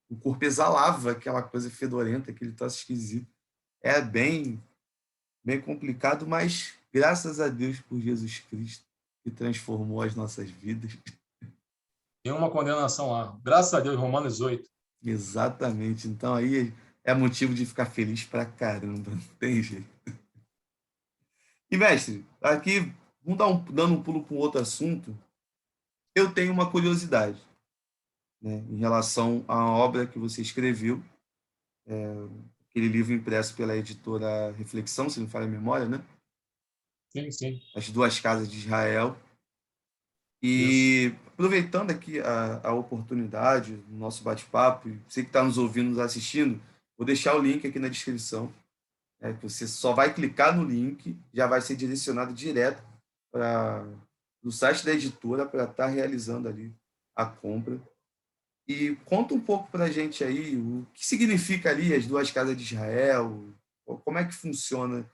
O corpo exalava aquela coisa fedorenta, aquele troço esquisito. É bem complicado, mas graças a Deus por Jesus Cristo, que transformou as nossas vidas. Tem uma condenação lá. Graças a Deus, Romanos 8. Exatamente. Então aí é motivo de ficar feliz pra caramba, não tem jeito. E mestre, aqui, vamos dando um pulo para um outro assunto. Eu tenho uma curiosidade, né, em relação à obra que você escreveu, aquele livro impresso pela editora Reflexão, se não me falha a memória, né? Sim, sim. As Duas Casas de Israel. Isso. E aproveitando aqui a oportunidade, o nosso bate-papo, você que está nos ouvindo, nos assistindo, vou deixar o link aqui na descrição, que você só vai clicar no link, já vai ser direcionado direto para o site da editora para estar realizando ali a compra. E conta um pouco para a gente aí o que significa ali as Duas Casas de Israel, como é que funciona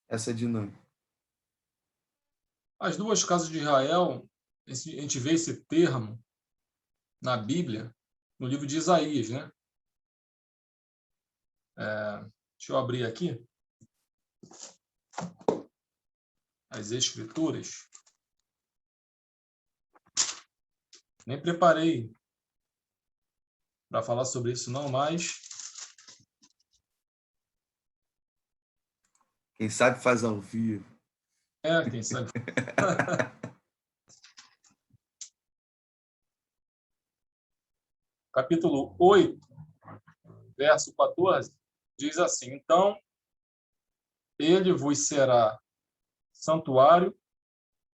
essa dinâmica. As duas casas de Israel, a gente vê esse termo na Bíblia, no livro de Isaías, né? Deixa eu abrir aqui as Escrituras. Nem preparei para falar sobre isso, não, mas Quem sabe faz ao vivo. quem sabe. Capítulo 8, verso 14, diz assim: Então ele vos será santuário,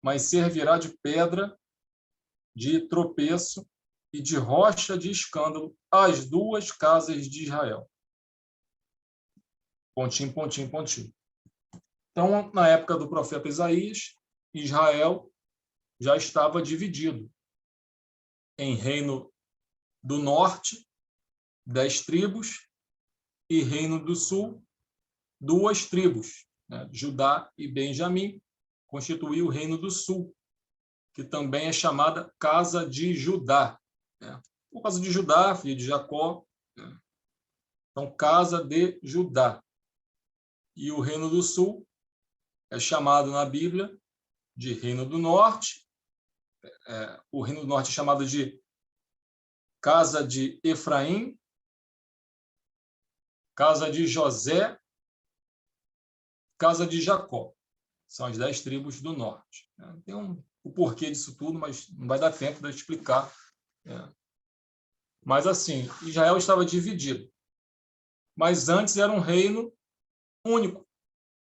mas servirá de pedra de tropeço e de rocha de escândalo às duas casas de Israel. Pontinho, pontinho, pontinho. Então, na época do profeta Isaías, Israel já estava dividido em reino do norte, 10 tribos, e reino do sul, 2 tribos. Né? Judá e Benjamim constituíam o reino do sul, que também é chamada Casa de Judá. Né? Por causa de Judá, filho de Jacó. Né? Então, Casa de Judá. E o reino do sul é chamado na Bíblia de Reino do Norte. O Reino do Norte é chamado de Casa de Efraim, Casa de José, Casa de Jacó. São as 10 tribos do norte. Tem o porquê disso tudo, mas não vai dar tempo de eu explicar. Mas, assim, Israel estava dividido. Mas antes era um reino único.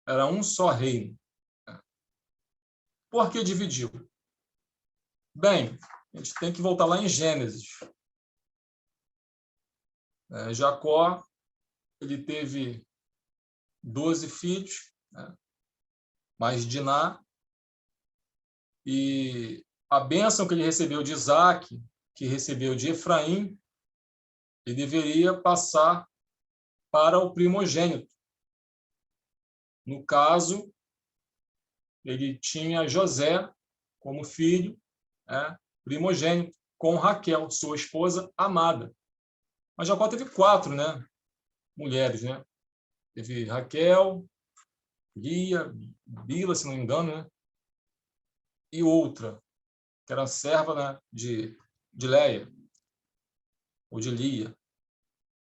Era um só reino. Por que dividiu? Bem, a gente tem que voltar lá em Gênesis. Jacó, ele teve 12 filhos, né? Mais Diná, e a bênção que ele recebeu de Isaac, que recebeu de Efraim, ele deveria passar para o primogênito. No caso, ele tinha José como filho, primogênito, com Raquel, sua esposa amada. Mas Jacó teve 4, né, mulheres, né? Teve Raquel, Lia, Bila, se não me engano, né? E outra. que era serva, né, de Leia, ou de Lia.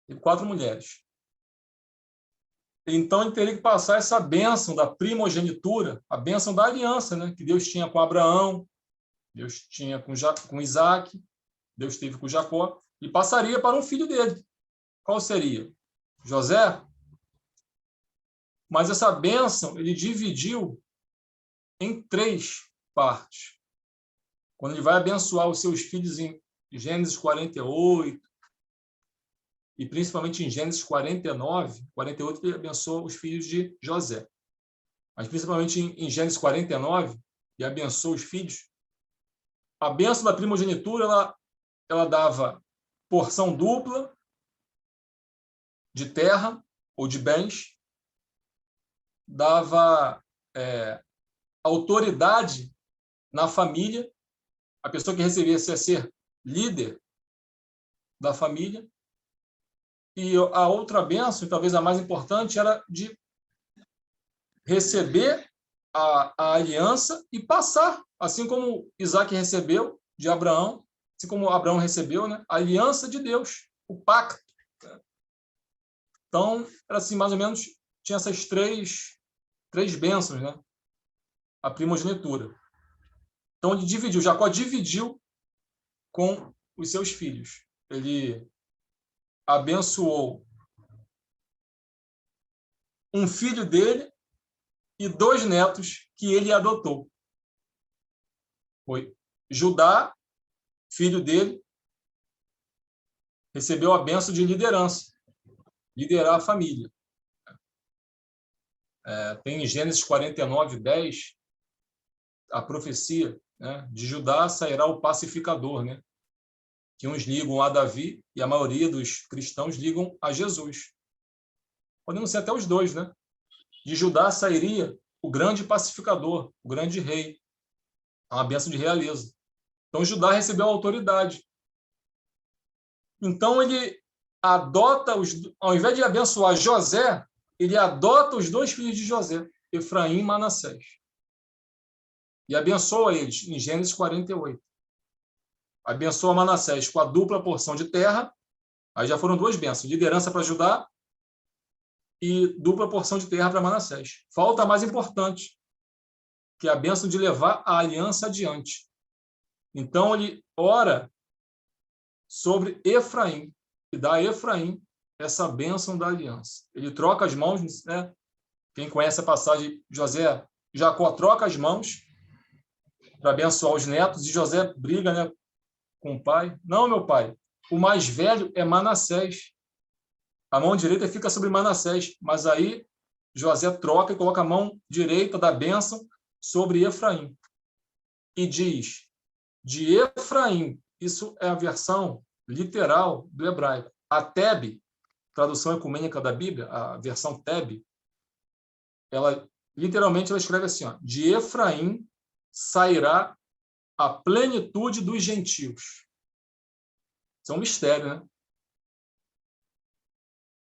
Teve 4 mulheres. Então, ele teria que passar essa bênção da primogenitura, a bênção da aliança, né, que Deus tinha com Abraão, Deus tinha com Isaac, Deus teve com Jacó, e passaria para um filho dele. Qual seria? José? Mas essa bênção ele dividiu em 3 partes. Quando ele vai abençoar os seus filhos em Gênesis 48, e principalmente em Gênesis 49, 48 ele abençoa os filhos de José. Mas principalmente em Gênesis 49, ele abençoa os filhos. A bênção da primogenitura, ela dava porção dupla de terra ou de bens, dava autoridade na família, a pessoa que recebesse ia ser líder da família, e a outra bênção, talvez a mais importante, era de receber a aliança e passar, assim como Isaac recebeu de Abraão, assim como Abraão recebeu, né, a aliança de Deus, o pacto. Então, era assim, mais ou menos, tinha essas três bênçãos, né? A primogenitura. Então, ele dividiu, Jacó dividiu com os seus filhos. Ele abençoou um filho dele e 2 netos que ele adotou. Foi Judá, filho dele, recebeu a bênção de liderança, liderar a família. Tem em Gênesis 49, 10, a profecia, né, de Judá sairá o pacificador, né, que uns ligam a Davi e a maioria dos cristãos ligam a Jesus. Podemos ser até os 2, né? De Judá sairia o grande pacificador, o grande rei, uma bênção de realeza. Então, Judá recebeu a autoridade. Então, ele adota, ao invés de abençoar José, ele adota os 2 filhos de José, Efraim e Manassés. E abençoa eles em Gênesis 48. Abençoa Manassés com a dupla porção de terra. Aí já foram 2 bênçãos, liderança para Judá e dupla porção de terra para Manassés. Falta a mais importante, que é a bênção de levar a aliança adiante. Então, ele ora sobre Efraim e dá a Efraim essa bênção da aliança. Ele troca as mãos, né? Quem conhece a passagem, Jacó troca as mãos para abençoar os netos, e José briga, né, com o pai. Não, meu pai, o mais velho é Manassés. A mão direita fica sobre Manassés, mas aí José troca e coloca a mão direita da bênção sobre Efraim. E diz, de Efraim, isso é a versão literal do hebraico. A Teb, tradução ecumênica da Bíblia, a versão Teb, literalmente ela escreve assim, ó, de Efraim sairá a plenitude dos gentios. Isso é um mistério, né?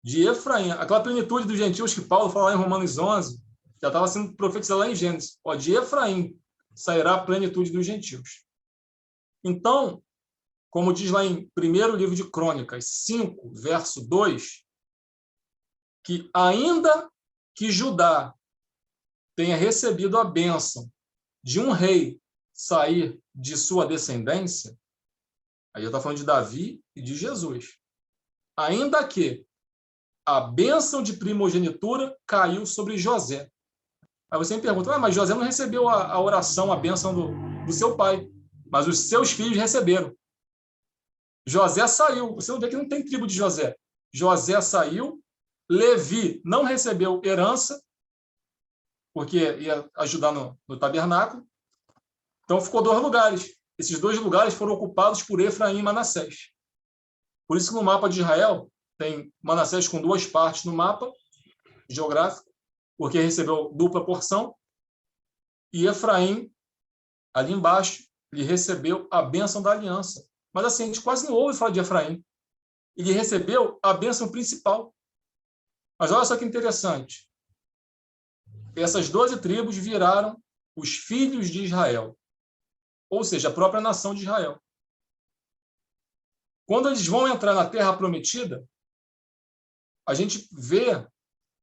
De Efraim, aquela plenitude dos gentios que Paulo fala lá em Romanos 11, já estava sendo profetizado lá em Gênesis. Ó, de Efraim sairá a plenitude dos gentios. Então, como diz lá em 1º livro de Crônicas 5, verso 2, que ainda que Judá tenha recebido a bênção de um rei sair de sua descendência, aí eu estou falando de Davi e de Jesus, ainda que a bênção de primogenitura caiu sobre José. Aí você me pergunta, mas José não recebeu a oração, a bênção do seu pai, mas os seus filhos receberam. José saiu, você não vê que não tem tribo de José. José saiu, Levi não recebeu herança, porque ia ajudar no tabernáculo, então ficou 2 lugares. Esses 2 lugares foram ocupados por Efraim e Manassés. Por isso que no mapa de Israel tem Manassés com 2 partes no mapa geográfico, porque recebeu dupla porção, e Efraim, ali embaixo, ele recebeu a bênção da aliança. Mas assim, a gente quase não ouve falar de Efraim. Ele recebeu a bênção principal. Mas olha só que interessante. Essas 12 tribos viraram os filhos de Israel. ou seja, a própria nação de Israel. Quando eles vão entrar na Terra Prometida, a gente vê,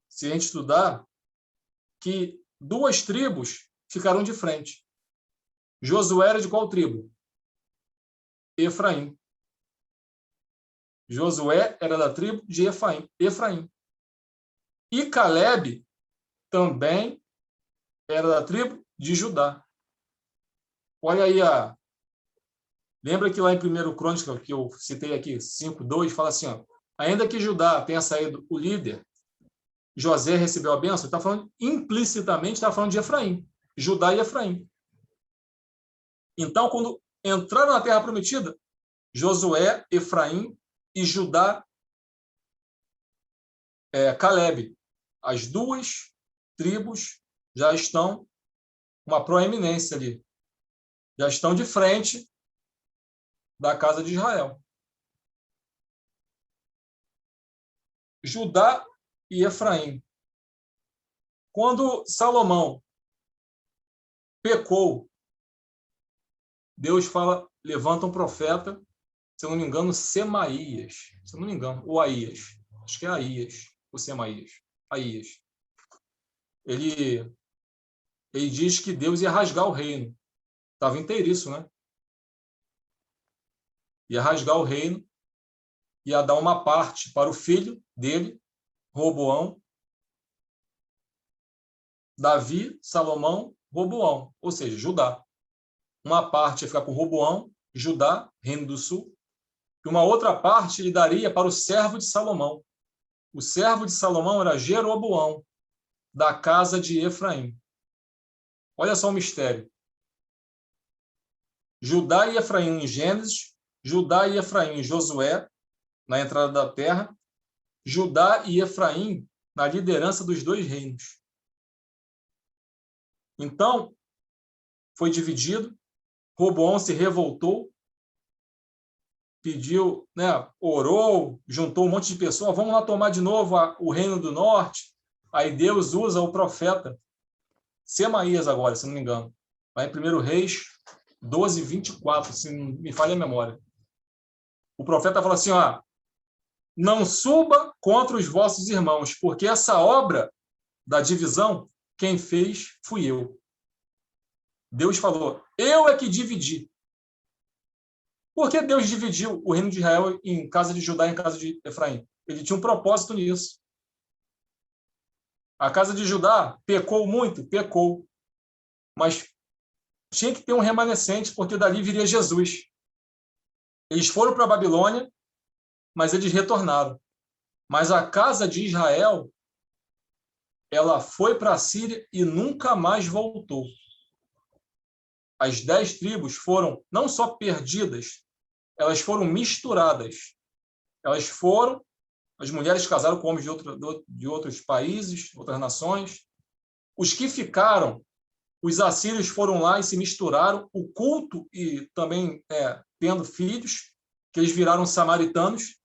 se a gente estudar, que 2 tribos ficaram de frente. Josué era de qual tribo? Efraim. Josué era da tribo de Efraim. E Calebe também era da tribo de Judá. Olha aí Lembra que lá em 1 Crônica, que eu citei aqui, 5:2, fala assim, ó, ainda que Judá tenha saído o líder, José recebeu a bênção, está falando implicitamente, está falando de Efraim, Judá e Efraim. Então, quando entraram na Terra Prometida, Josué, Efraim e Judá, Calebe, as 2 tribos já estão uma proeminência ali, já estão de frente da casa de Israel. Judá e Efraim. Quando Salomão pecou, Deus fala, levanta um profeta, se eu não me engano, Semaías, se eu não me engano, ou Aías, acho que é Aías, ou Semaías, Aías. Ele diz que Deus ia rasgar o reino. Estava inteiriço, né? Ia rasgar o reino, ia dar uma parte para o filho dele, Roboão, Davi, Salomão, Roboão, ou seja, Judá. Uma parte ia ficar com Roboão, Judá, Reino do Sul, e uma outra parte ele daria para o servo de Salomão. O servo de Salomão era Jeroboão, da casa de Efraim. Olha só o mistério. Judá e Efraim em Gênesis, Judá e Efraim em Josué, na entrada da terra, Judá e Efraim na liderança dos 2 reinos. Então, foi dividido, Roboão se revoltou, pediu, né, orou, juntou um monte de pessoas, vamos lá tomar de novo o reino do norte. Aí Deus usa o profeta Semaías agora, se não me engano, lá em 1 Reis 12:24, se não me falha a memória. O profeta fala assim, ó, não suba contra os vossos irmãos, porque essa obra da divisão, quem fez fui eu. Deus falou, eu é que dividi. Por que Deus dividiu o reino de Israel em casa de Judá e em casa de Efraim? Ele tinha um propósito nisso. A casa de Judá pecou muito? Pecou. Mas tinha que ter um remanescente, porque dali viria Jesus. Eles foram para a Babilônia, mas eles retornaram. Mas a casa de Israel, ela foi para a Síria e nunca mais voltou. As 10 tribos foram não só perdidas, elas foram misturadas. As mulheres casaram com homens de outros países, outras nações. Os que ficaram, os assírios foram lá e se misturaram, o culto e também tendo filhos, que eles viraram samaritanos.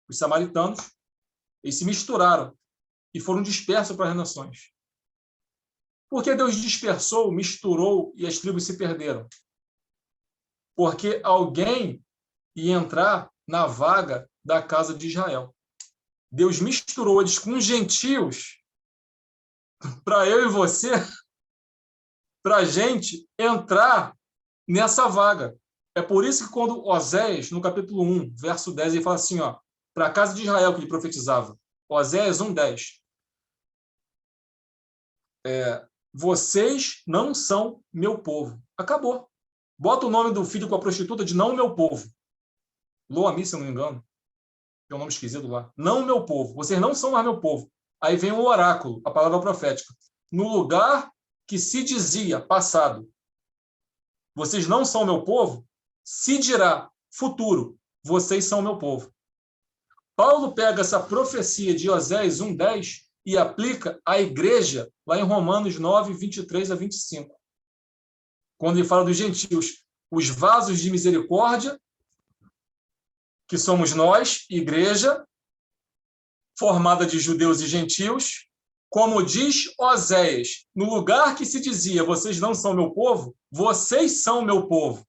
Os samaritanos, eles se misturaram e foram dispersos para as nações. Por que Deus dispersou, misturou e as tribos se perderam? Porque alguém ia entrar na vaga da casa de Israel. Deus misturou eles com gentios para eu e você, para a gente entrar nessa vaga. É por isso que quando Oséias, no capítulo 1, verso 10, ele fala assim, ó, para a casa de Israel que ele profetizava, Oséias 1:10. Vocês não são meu povo. Acabou. Bota o nome do filho com a prostituta de não meu povo. Loami, se eu não me engano. Tem um nome esquisito lá. Não meu povo. Vocês não são mais meu povo. Aí vem o oráculo, a palavra profética. No lugar que se dizia, passado, vocês não são meu povo, se dirá, futuro, vocês são meu povo. Paulo pega essa profecia de Oséias 1:10 e aplica à igreja lá em Romanos 9:23-25. Quando ele fala dos gentios, os vasos de misericórdia, que somos nós, igreja, formada de judeus e gentios, Como diz Oséias, no lugar que se dizia, vocês não são meu povo, vocês são meu povo.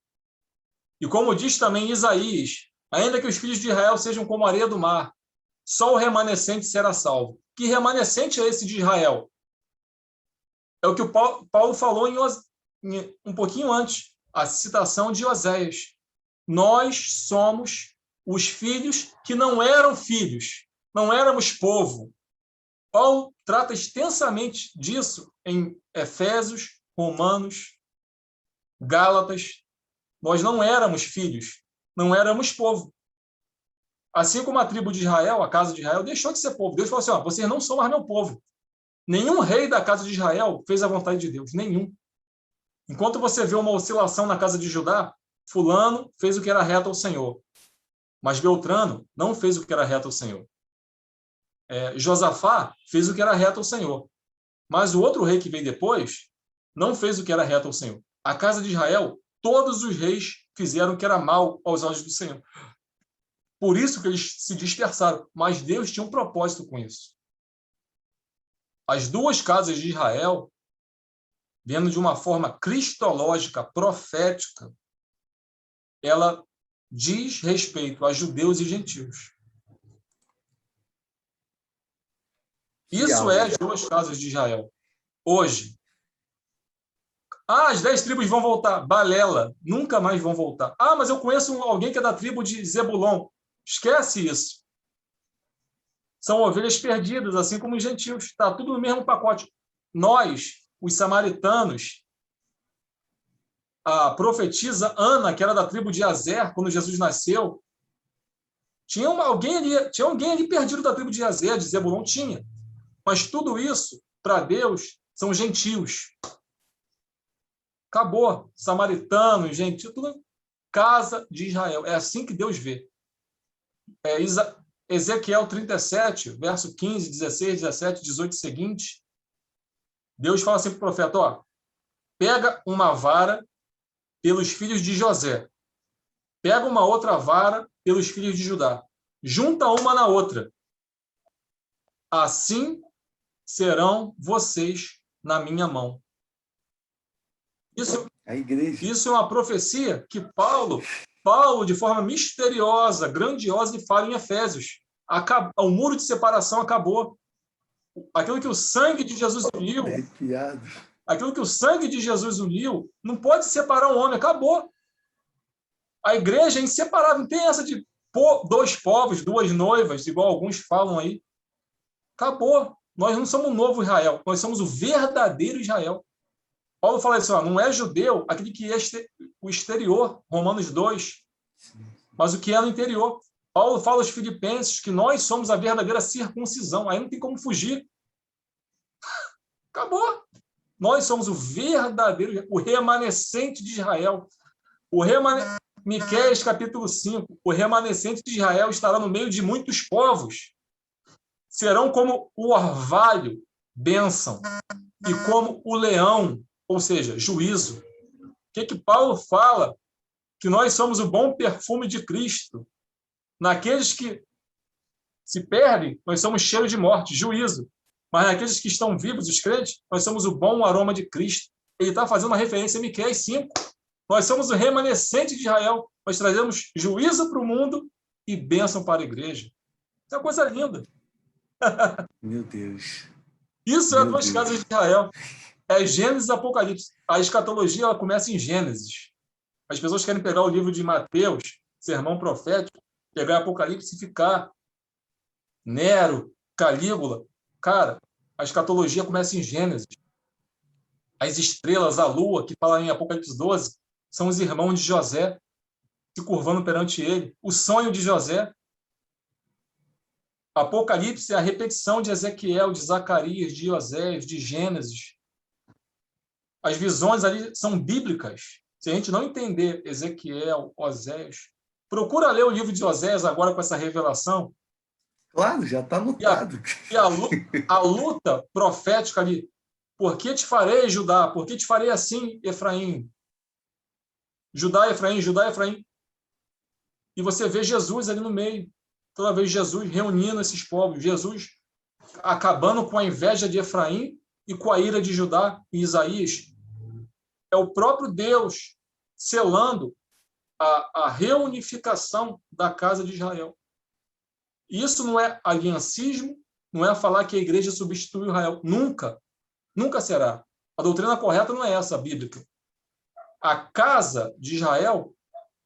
E como diz também Isaías, ainda que os filhos de Israel sejam como a areia do mar, só o remanescente será salvo. Que remanescente é esse de Israel? É o que o Paulo falou um pouquinho antes, a citação de Oséias. Nós somos os filhos que não eram filhos, não éramos povo. Paulo trata extensamente disso em Efésios, Romanos, Gálatas. Nós não éramos filhos, não éramos povo. Assim como a tribo de Israel, a casa de Israel, deixou de ser povo. Deus falou assim, vocês não são mais meu povo. Nenhum rei da casa de Israel fez a vontade de Deus, nenhum. Enquanto você vê uma oscilação na casa de Judá, fulano fez o que era reto ao Senhor, mas Beltrano não fez o que era reto ao Senhor. Josafá fez o que era reto ao Senhor, mas o outro rei que veio depois não fez o que era reto ao Senhor. A casa de Israel, todos os reis fizeram o que era mal aos olhos do Senhor. Por isso que eles se dispersaram, mas Deus tinha um propósito com isso. As duas casas de Israel, vendo de uma forma cristológica, profética, ela diz respeito a judeus e gentios. Isso é as duas casas de Israel. Hoje. As 10 tribos vão voltar. Balela. Nunca mais vão voltar. Mas eu conheço alguém que é da tribo de Zebulon. Esquece isso. São ovelhas perdidas, assim como os gentios. Está tudo no mesmo pacote. Nós, os samaritanos, a profetisa Ana, que era da tribo de Azer, quando Jesus nasceu, tinha alguém ali perdido da tribo de Azer, de Zebulon, tinha. Mas tudo isso, para Deus, são gentios. Acabou. Samaritanos, gentios, tudo casa de Israel. É assim que Deus vê. Ezequiel 37, verso 15, 16, 17, 18 seguinte. Deus fala assim para o profeta, pega uma vara pelos filhos de José. Pega uma outra vara pelos filhos de Judá. Junta uma na outra. Assim serão vocês na minha mão. Isso é uma profecia que Paulo, de forma misteriosa, grandiosa, ele fala em Efésios. O muro de separação acabou. Aquilo que o sangue de Jesus uniu, não pode separar um homem, acabou. A igreja é inseparável, não tem essa de dois povos, duas noivas, igual alguns falam aí. Acabou. Nós não somos o novo Israel, nós somos o verdadeiro Israel. Paulo fala assim, não é judeu aquele que é o exterior, Romanos 2, mas o que é no interior. Paulo fala aos filipenses que nós somos a verdadeira circuncisão, aí não tem como fugir. Acabou. Nós somos o verdadeiro, o remanescente de Israel. Miqueias capítulo 5, o remanescente de Israel estará no meio de muitos povos. Serão como o orvalho, bênção, e como o leão, ou seja, juízo. O que Paulo fala? Que nós somos o bom perfume de Cristo. Naqueles que se perdem, nós somos cheiros de morte, juízo. Mas naqueles que estão vivos, os crentes, nós somos o bom aroma de Cristo. Ele está fazendo uma referência a Miqueias 5. Nós somos o remanescente de Israel. Nós trazemos juízo para o mundo e bênção para a igreja. Isso é uma coisa linda. Meu Deus. Isso é as duas casas de Israel. É Gênesis e Apocalipse. A escatologia ela começa em Gênesis. As pessoas querem pegar o livro de Mateus, sermão profético, pegar Apocalipse e ficar Nero, Calígula. Cara, a escatologia começa em Gênesis. As estrelas, a lua, que fala em Apocalipse 12, são os irmãos de José se curvando perante ele. O sonho de José. Apocalipse é a repetição de Ezequiel, de Zacarias, de Oséias, de Gênesis. As visões ali são bíblicas. Se a gente não entender Ezequiel, Oséias, procura ler o livro de Oséias agora com essa revelação. Claro, já está anotado. E a luta profética ali. Por que te farei, Judá? Por que te farei assim, Efraim? Judá, Efraim, Judá, Efraim. E você vê Jesus ali no meio. Toda vez Jesus reunindo esses povos. Jesus acabando com a inveja de Efraim e com a ira de Judá e Isaías. É o próprio Deus selando a reunificação da casa de Israel. Isso não é aliancismo, não é falar que a igreja substitui Israel. Nunca. Nunca será. A doutrina correta não é essa, bíblica. A casa de Israel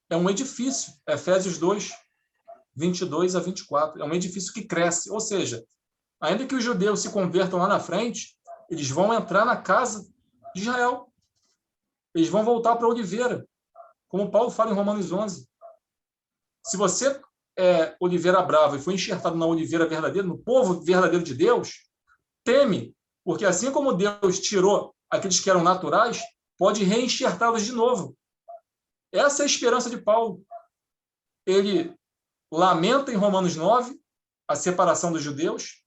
é um edifício. Efésios 2, 22 a 24. É um edifício que cresce. Ou seja, ainda que os judeus se convertam lá na frente, eles vão entrar na casa de Israel. Eles vão voltar para a oliveira, como Paulo fala em Romanos 11. Se você é oliveira brava e foi enxertado na oliveira verdadeira, no povo verdadeiro de Deus, teme, porque assim como Deus tirou aqueles que eram naturais, pode reenxertá-los de novo. Essa é a esperança de Paulo. Ele lamenta em Romanos 9 a separação dos judeus,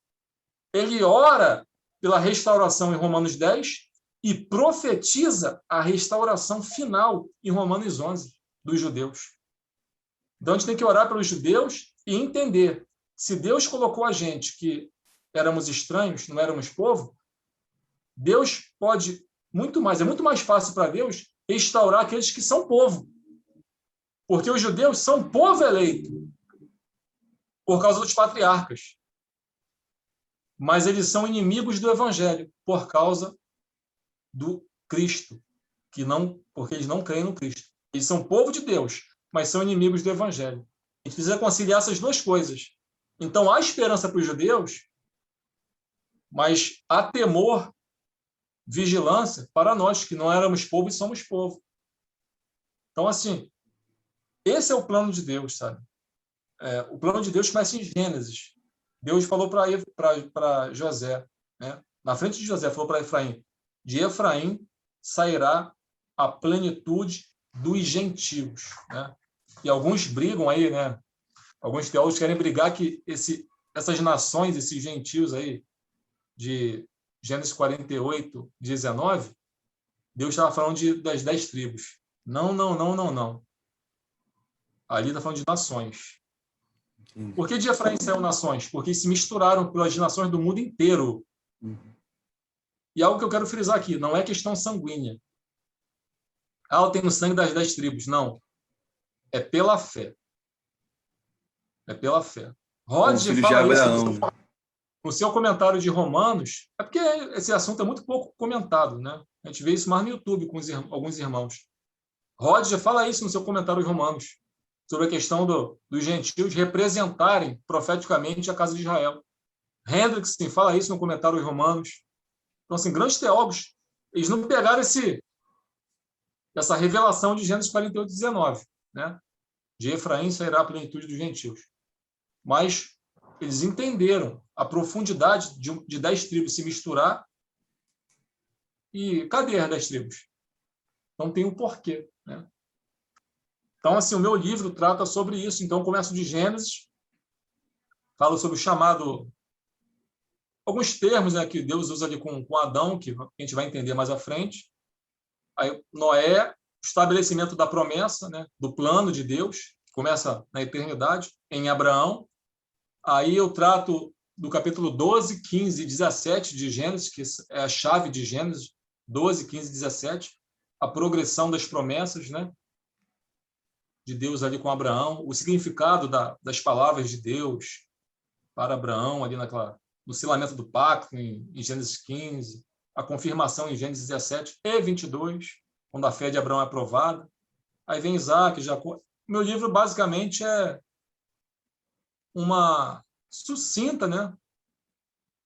ele ora pela restauração em Romanos 10 e profetiza a restauração final em Romanos 11 dos judeus. Então, a gente tem que orar pelos judeus e entender, se Deus colocou a gente que éramos estranhos, não éramos povo, Deus pode muito mais, é muito mais fácil para Deus restaurar aqueles que são povo. Porque os judeus são povo eleito por causa dos patriarcas. Mas eles são inimigos do evangelho por causa do Cristo, porque eles não creem no Cristo. Eles são povo de Deus, mas são inimigos do evangelho. A gente precisa conciliar essas duas coisas. Então, há esperança para os judeus, mas há temor, vigilância para nós, que não éramos povo e somos povo. Então, assim, esse é o plano de Deus, sabe? O plano de Deus começa em Gênesis. Deus falou para José, né? Na frente de José, falou para Efraim, de Efraim sairá a plenitude dos gentios, né? E alguns brigam aí, né? Alguns teólogos querem brigar que essas nações, esses gentios aí, de Gênesis 48, 19, Deus estava falando das 10 tribos. Não, não, não, não, não. Ali está falando de nações. Por que de Efraim saiu nações? Porque se misturaram pelas nações do mundo inteiro. E algo que eu quero frisar aqui, não é questão sanguínea. Eu tenho sangue das 10 tribos. Não. É pela fé. É pela fé. Roger fala isso no seu comentário de Romanos. É porque esse assunto é muito pouco comentado, né? A gente vê isso mais no YouTube com alguns irmãos. Roger fala isso no seu comentário de Romanos, sobre a questão dos gentios representarem profeticamente a casa de Israel. Hendrickson fala isso no comentário de Romanos. Então, assim, grandes teólogos, eles não pegaram essa revelação de Gênesis 48, 19, né? De Efraim sairá a plenitude dos gentios. Mas eles entenderam a profundidade de 10 tribos se misturar. E cadê as 10 tribos? Então tem um porquê, né? Então, assim, o meu livro trata sobre isso. Então, eu começo de Gênesis, falo sobre o chamado, alguns termos, né, que Deus usa ali com Adão, que a gente vai entender mais à frente. Aí, Noé, estabelecimento da promessa, né, do plano de Deus, que começa na eternidade, em Abraão. Aí eu trato do capítulo 12, 15 e 17 de Gênesis, que é a chave de Gênesis, 12, 15 e 17, a progressão das promessas, né, de Deus ali com Abraão, o significado das palavras de Deus para Abraão, ali no selamento do pacto, em Gênesis 15, a confirmação em Gênesis 17 e 22, quando a fé de Abraão é aprovada. Aí vem Isaac, Jacó. Meu livro, basicamente, é uma sucinta, né?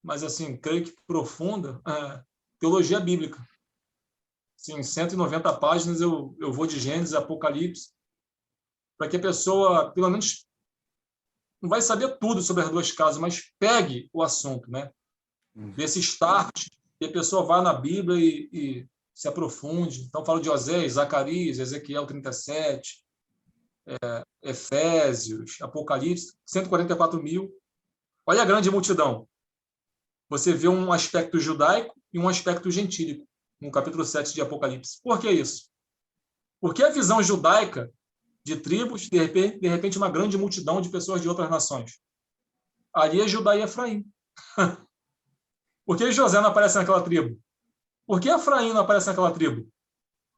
Mas, assim, creio que profunda, teologia bíblica. Assim, em 190 páginas, eu vou de Gênesis a Apocalipse, para que a pessoa, pelo menos, não vai saber tudo sobre as duas casas, mas pegue o assunto, né? Desse start, e a pessoa vá na Bíblia e se aprofunde. Então, falo de Oséias, Zacarias, Ezequiel 37, Efésios, Apocalipse, 144 mil. Olha a grande multidão. Você vê um aspecto judaico e um aspecto gentílico no capítulo 7 de Apocalipse. Por que isso? Porque a visão judaica de tribos, de repente, uma grande multidão de pessoas de outras nações. Ali é Judá e Efraim. Por que José não aparece naquela tribo? Por que Efraim não aparece naquela tribo?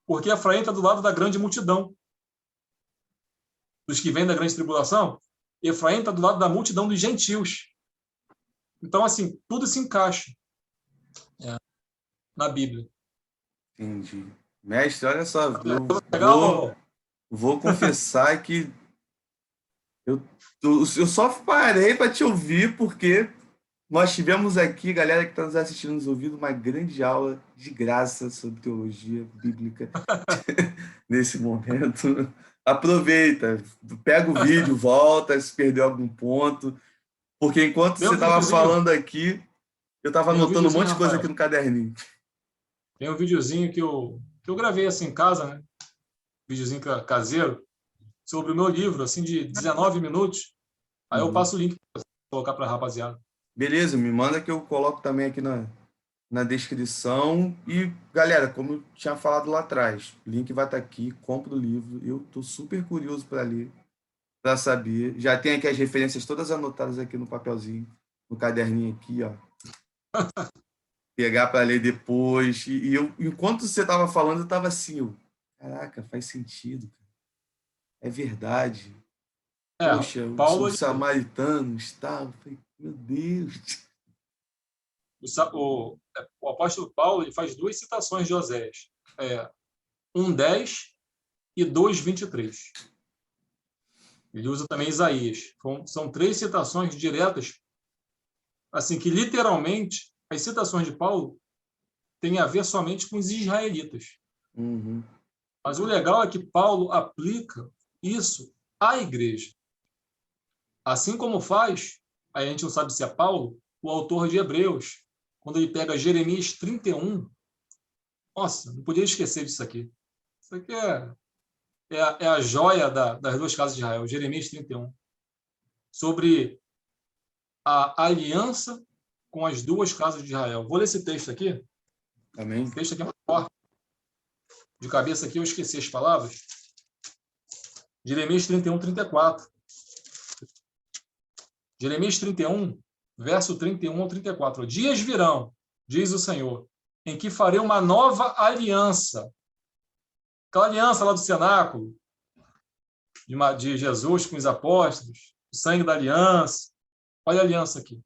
Porque Efraim está do lado da grande multidão. Dos que vêm da grande tribulação, Efraim está do lado da multidão dos gentios. Então, assim, tudo se encaixa na Bíblia. Entendi. Mestre, olha só, Legal, vou confessar que eu só parei para te ouvir porque nós tivemos aqui, galera que está nos assistindo, nos ouvindo, uma grande aula de graça sobre teologia bíblica nesse momento. Aproveita, pega o vídeo, volta, se perdeu algum ponto, porque enquanto Tem você um estava videozinho, falando aqui, eu estava tem um anotando um videozinho, monte de coisa Rafael. aqui no caderninho. Tem um videozinho que eu gravei assim em casa, né? Videozinho caseiro, sobre o meu livro, assim, de 19 minutos. Aí eu passo o link para colocar para a rapaziada. Beleza, me manda que eu coloco também aqui na descrição. E, galera, como eu tinha falado lá atrás, o link vai estar aqui, compra o livro. Eu tô super curioso para ler, para saber. Já tem aqui as referências todas anotadas aqui no papelzinho, no caderninho aqui, ó. Pegar para ler depois. E eu, enquanto você estava falando, eu estava assim, caraca, faz sentido, cara. É verdade. Poxa, Paulo, os samaritanos, tal. Meu Deus. o apóstolo Paulo, ele faz duas citações de Oséias. 1:10 e 2:23. Ele usa também Isaías. São três citações diretas, assim, que literalmente as citações de Paulo têm a ver somente com os israelitas. Uhum. Mas o legal é que Paulo aplica isso à igreja. Assim como faz, aí a gente não sabe se é Paulo, o autor de Hebreus, quando ele pega Jeremias 31. Nossa, não podia esquecer disso aqui. Isso aqui é a joia das duas casas de Israel, Jeremias 31. Sobre a aliança com as duas casas de Israel. Vou ler esse texto aqui. Amém? Esse texto aqui é muito forte. De cabeça aqui eu esqueci as palavras. Jeremias 31, 34. Jeremias 31, verso 31 ao 34. Dias virão, diz o Senhor, em que farei uma nova aliança. Aquela aliança lá do cenáculo, de Jesus com os apóstolos, o sangue da aliança. Olha a aliança aqui.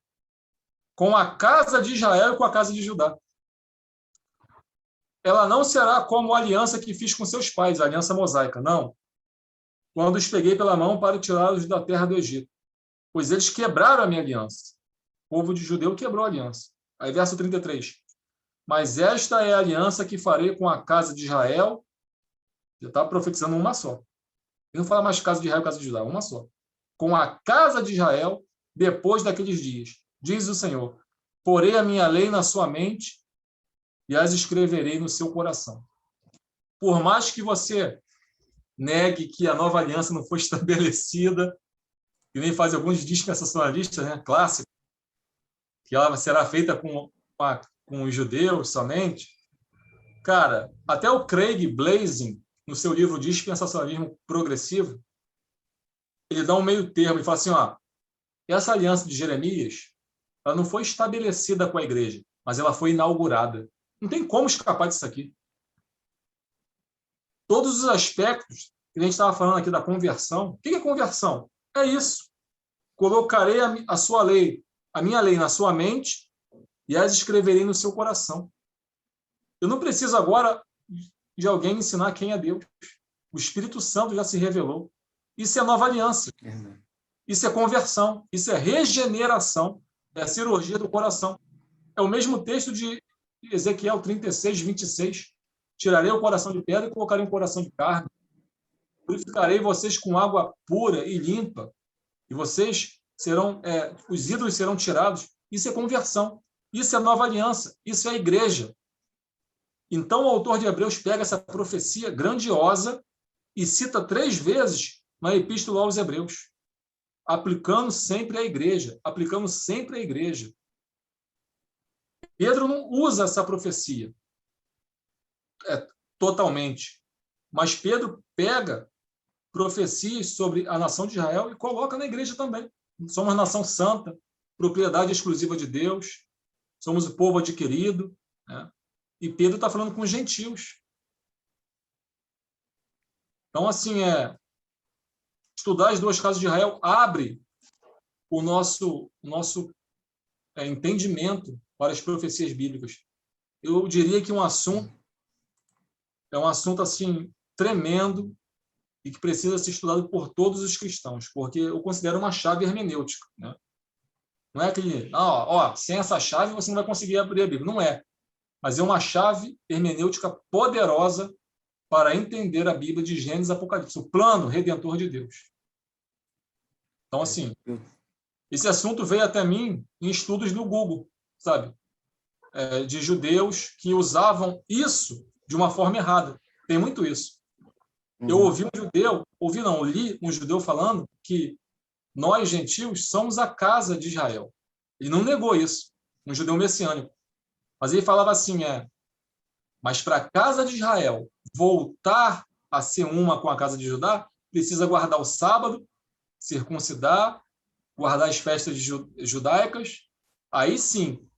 Com a casa de Israel e com a casa de Judá. Ela não será como a aliança que fiz com seus pais, a aliança mosaica, não. Quando os peguei pela mão para tirá-los da terra do Egito. Pois eles quebraram a minha aliança. O povo de judeu quebrou a aliança. Aí, verso 33. Mas esta é a aliança que farei com a casa de Israel. Já está profetizando uma só. Ele não fala mais casa de Israel e casa de Judá, uma só. Com a casa de Israel, depois daqueles dias. Diz o Senhor, porei a minha lei na sua mente e as escreverei no seu coração. Por mais que você negue que a nova aliança não foi estabelecida, e nem faz alguns dispensacionalistas, né, clássicos, que ela será feita com os judeus somente. Cara, até o Craig Blazing, no seu livro Dispensacionalismo Progressivo, ele dá um meio termo e fala assim, essa aliança de Jeremias, ela não foi estabelecida com a igreja, mas ela foi inaugurada. Não tem como escapar disso aqui. Todos os aspectos que a gente estava falando aqui da conversão. O que é conversão? É isso. Colocarei a sua lei, a minha lei na sua mente e as escreverei no seu coração. Eu não preciso agora de alguém me ensinar quem é Deus. O Espírito Santo já se revelou. Isso é nova aliança. Isso é conversão. Isso é regeneração. É a cirurgia do coração. É o mesmo texto de Ezequiel 36, 26. Tirarei o coração de pedra e colocarei um coração de carne. Purificarei vocês com água pura e limpa. E vocês serão, os ídolos serão tirados. Isso é conversão. Isso é nova aliança. Isso é a igreja. Então, o autor de Hebreus pega essa profecia grandiosa e cita 3 vezes na Epístola aos Hebreus, aplicando sempre à igreja, aplicando sempre à igreja. Pedro não usa essa profecia totalmente, mas Pedro pega profecias sobre a nação de Israel e coloca na igreja também. Somos nação santa, propriedade exclusiva de Deus, somos o povo adquirido, né? E Pedro está falando com os gentios. Então, assim, estudar as duas casas de Israel abre o nosso entendimento para as profecias bíblicas. Eu diria que é um assunto assim tremendo e que precisa ser estudado por todos os cristãos, porque eu considero uma chave hermenêutica, né? Não é aquele, sem essa chave você não vai conseguir abrir a Bíblia. Não é. Mas é uma chave hermenêutica poderosa para entender a Bíblia de Gênesis e Apocalipse, o plano redentor de Deus. Então, assim, esse assunto veio até mim em estudos no Google, sabe? De judeus que usavam isso de uma forma errada. Tem muito isso. Eu li um judeu falando que nós, gentios, somos a casa de Israel. Ele não negou isso, um judeu messiânico. Mas ele falava assim, mas para a casa de Israel voltar a ser uma com a casa de Judá, precisa guardar o sábado, circuncidar, guardar as festas judaicas, aí sim,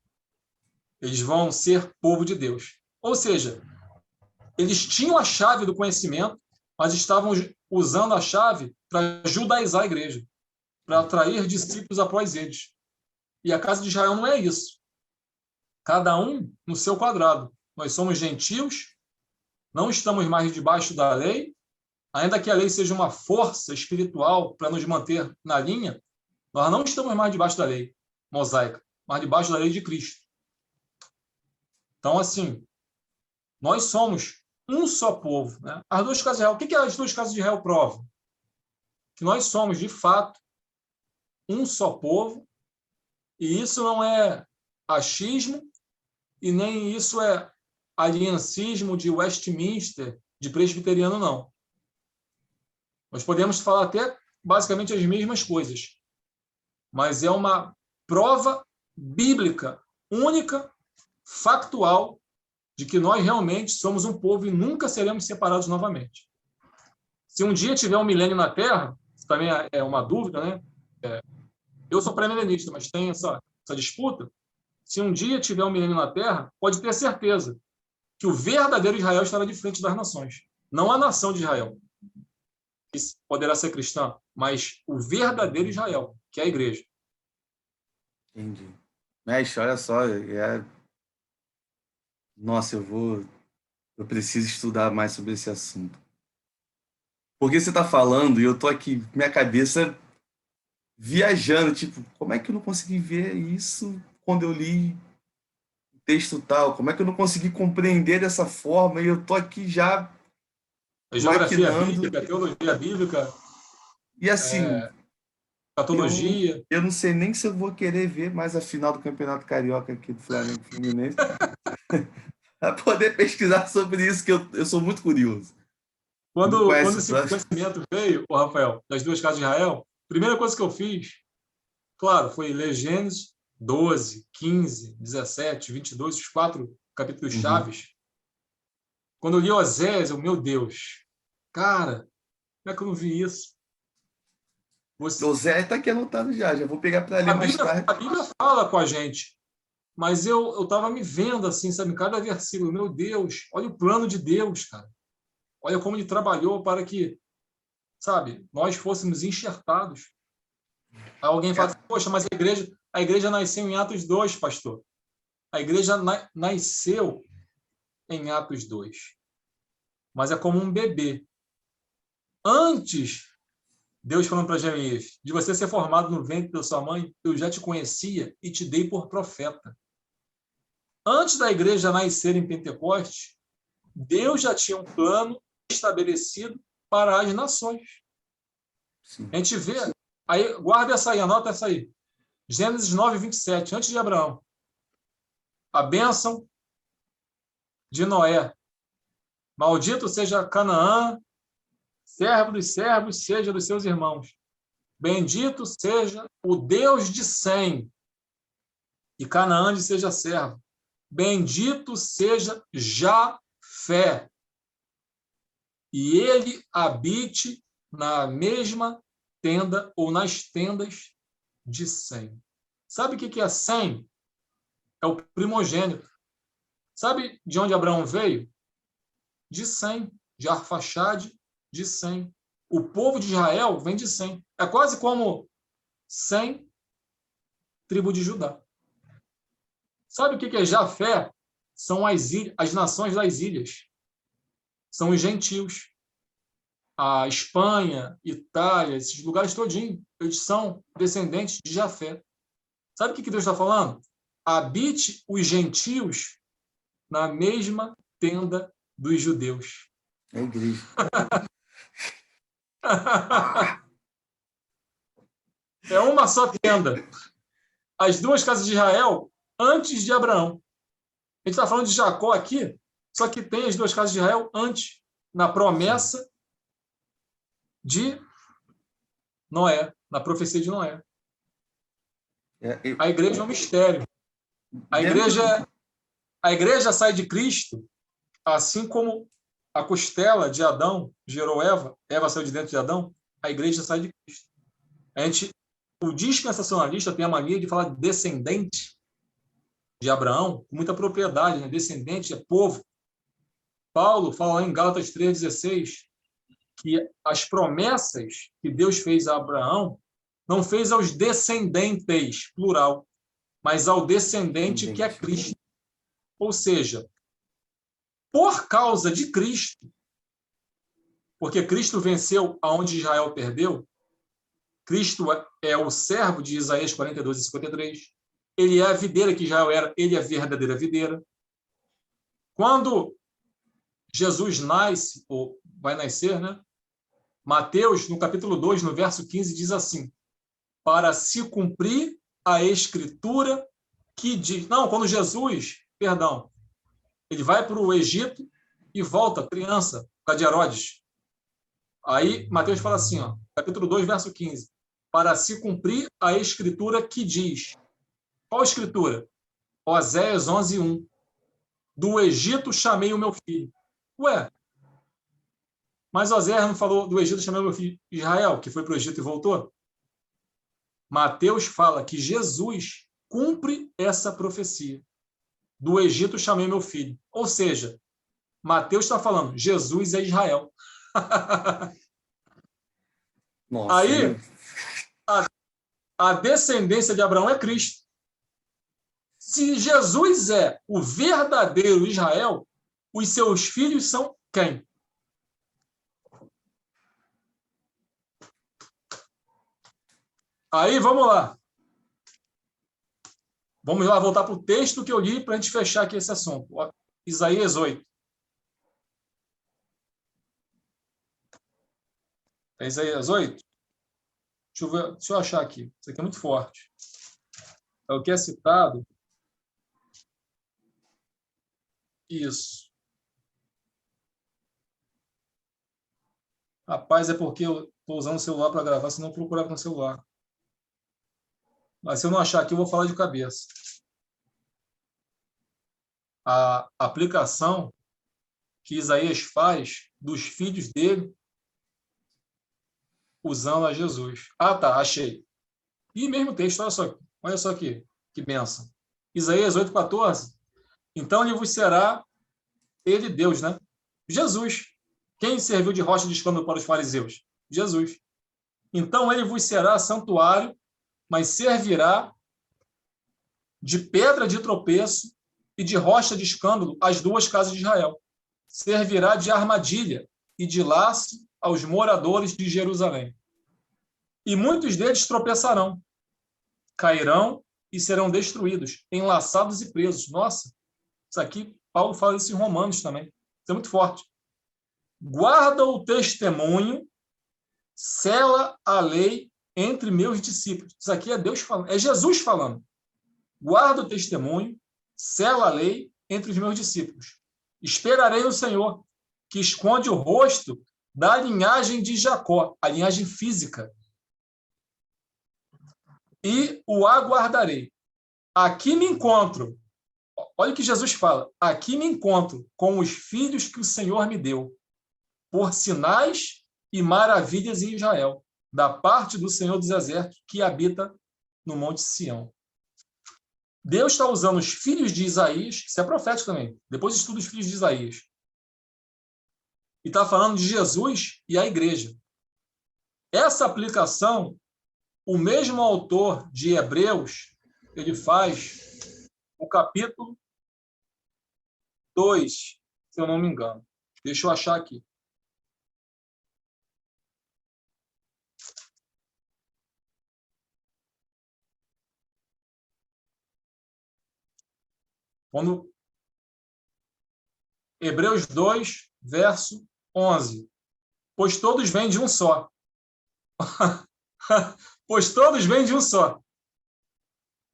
eles vão ser povo de Deus. Ou seja, eles tinham a chave do conhecimento, mas estavam usando a chave para judaizar a igreja, para atrair discípulos após eles. E a casa de Israel não é isso. Cada um no seu quadrado. Nós somos gentios, não estamos mais debaixo da lei, ainda que a lei seja uma força espiritual para nos manter na linha, nós não estamos mais debaixo da lei mosaica, mas debaixo da lei de Cristo. Então, assim, nós somos um só povo, né? As duas casas de Israel, o que as duas casas de Israel provam? Que nós somos, de fato, um só povo, e isso não é achismo, e nem isso é aliancismo de Westminster, de presbiteriano, não. Nós podemos falar até basicamente as mesmas coisas, mas é uma prova bíblica, única, factual, de que nós realmente somos um povo e nunca seremos separados novamente. Se um dia tiver um milênio na Terra, isso também é uma dúvida, né? Eu sou pré-milenista, mas tem essa disputa. Se um dia tiver um milênio na Terra, pode ter certeza que o verdadeiro Israel estará de frente das nações. Não a nação de Israel, que poderá ser cristã, mas o verdadeiro Israel, que é a igreja. Entendi. Mestre, olha só, nossa, eu preciso estudar mais sobre esse assunto. Porque você está falando e eu tô aqui, minha cabeça viajando, tipo, como é que eu não consegui ver isso quando eu li o texto tal? Como é que eu não consegui compreender dessa forma? E eu tô aqui já A geografia maquinando. bíblica, a teologia bíblica, E assim, catologia. eu não sei nem se eu vou querer ver mais a final do Campeonato Carioca aqui do Flamengo e Fluminense para poder pesquisar sobre isso, que eu sou muito curioso. Quando esse conhecimento veio, Rafael, das duas casas de Israel, a primeira coisa que eu fiz, claro, foi ler Gênesis 12, 15, 17, 22, os 4 capítulos chaves. Quando eu li Oséias, meu Deus, cara, como é que eu não vi isso? Oséias está aqui anotado já vou pegar para ler mais tarde. A Bíblia fala com a gente, mas eu estava me vendo assim, sabe, em cada versículo, meu Deus, olha o plano de Deus, cara. Olha como ele trabalhou para que, sabe, nós fôssemos enxertados. Aí alguém fala, poxa, mas a igreja nasceu em Atos 2, pastor. A igreja nasceu em Atos 2. Mas é como um bebê. Antes, Deus falando para Jeremias, de você ser formado no ventre da sua mãe, eu já te conhecia e te dei por profeta. Antes da igreja nascer em Pentecostes, Deus já tinha um plano estabelecido para as nações. Sim. A gente vê, aí, guarda essa aí, anota essa aí. Gênesis 9, 27, antes de Abraão. A bênção de Noé. Maldito seja Canaã, servo dos servos, seja dos seus irmãos. Bendito seja o Deus de Sem, e Canaã seja servo. Bendito seja Jafé, e ele habite na mesma tenda ou nas tendas de Sem. Sabe o que é Sem? é o primogênito. Sabe de onde Abraão veio? De Sem, de Arfaxade, de Sem. O povo de Israel vem de Sem. É quase como Sem, tribo de Judá. Sabe o que é Jafé? São as nações das ilhas. São os gentios. A Espanha, Itália, esses lugares todinhos, eles são descendentes de Jafé. Sabe o que Deus está falando? Habite os gentios na mesma tenda dos judeus. É a igreja. É uma só tenda. As duas casas de Israel antes de Abraão. A gente está falando de Jacó aqui, só que tem as duas casas de Israel antes, na promessa de Noé, na profecia de Noé. A igreja é um mistério. A igreja sai de Cristo, assim como a costela de Adão gerou Eva, Eva saiu de dentro de Adão, a igreja sai de Cristo. O dispensacionalista tem a mania de falar de descendente de Abraão, com muita propriedade, né? Descendente é povo. Paulo fala lá em Gálatas 3,16 que as promessas que Deus fez a Abraão não fez aos descendentes, plural, mas ao descendente que é Cristo. Ou seja, por causa de Cristo, porque Cristo venceu aonde Israel perdeu, Cristo é o servo de Isaías 42 e 53, ele é a videira que Israel era, ele é a verdadeira videira. Quando Jesus nasce, ou vai nascer, né? Mateus, no capítulo 2, no verso 15, diz assim: para se cumprir a escritura que diz... Não, quando Jesus, perdão, ele vai para o Egito e volta, criança, por causa de Herodes. Aí, Mateus fala assim, ó, capítulo 2, verso 15, para se cumprir a escritura que diz... Qual escritura? Oséias 11, 1. Do Egito chamei o meu filho. Ué, mas Oséias não falou do Egito chamei o meu filho Israel, que foi para o Egito e voltou? Mateus fala que Jesus cumpre essa profecia. Do Egito chamei meu filho. Ou seja, Mateus está falando, Jesus é Israel. Nossa, aí, a descendência de Abraão é Cristo. Se Jesus é o verdadeiro Israel, os seus filhos são quem? Aí, vamos lá. Vamos lá voltar para o texto que eu li para a gente fechar aqui esse assunto. Isaías 8. É Isaías 8? Deixa eu achar aqui. Isso aqui é muito forte. É o que é citado. Isso. Rapaz, é porque eu estou usando o celular para gravar, senão eu procurava no celular. Mas se eu não achar aqui, eu vou falar de cabeça. A aplicação que Isaías faz dos filhos dele usando a Jesus. Ah, tá, achei. E mesmo texto, olha só aqui, que bênção. Isaías 8,14. Então lhe vos será ele Deus, né? Jesus. Quem serviu de rocha de escândalo para os fariseus? Jesus. Então ele vos será santuário, mas servirá de pedra de tropeço e de rocha de escândalo às duas casas de Israel. Servirá de armadilha e de laço aos moradores de Jerusalém. E muitos deles tropeçarão, cairão e serão destruídos, enlaçados e presos. Nossa, isso aqui, Paulo fala isso em Romanos também. Isso é muito forte. Guarda o testemunho, sela a lei entre meus discípulos. Isso aqui é Deus falando, é Jesus falando. Guarda o testemunho, sela a lei entre os meus discípulos. Esperarei no Senhor, que esconde o rosto da linhagem de Jacó, a linhagem física. E o aguardarei. Aqui me encontro. Olha o que Jesus fala. Aqui me encontro com os filhos que o Senhor me deu, por sinais e maravilhas em Israel, da parte do Senhor dos Exércitos, que habita no Monte Sião. Deus está usando os filhos de Isaías, isso é profético também, depois estuda os filhos de Isaías, e está falando de Jesus e a igreja. Essa aplicação, o mesmo autor de Hebreus, ele faz o capítulo 2, se eu não me engano. Deixa eu achar aqui. Quando Hebreus 2, verso 11. Pois todos vêm de um só. Pois todos vêm de um só.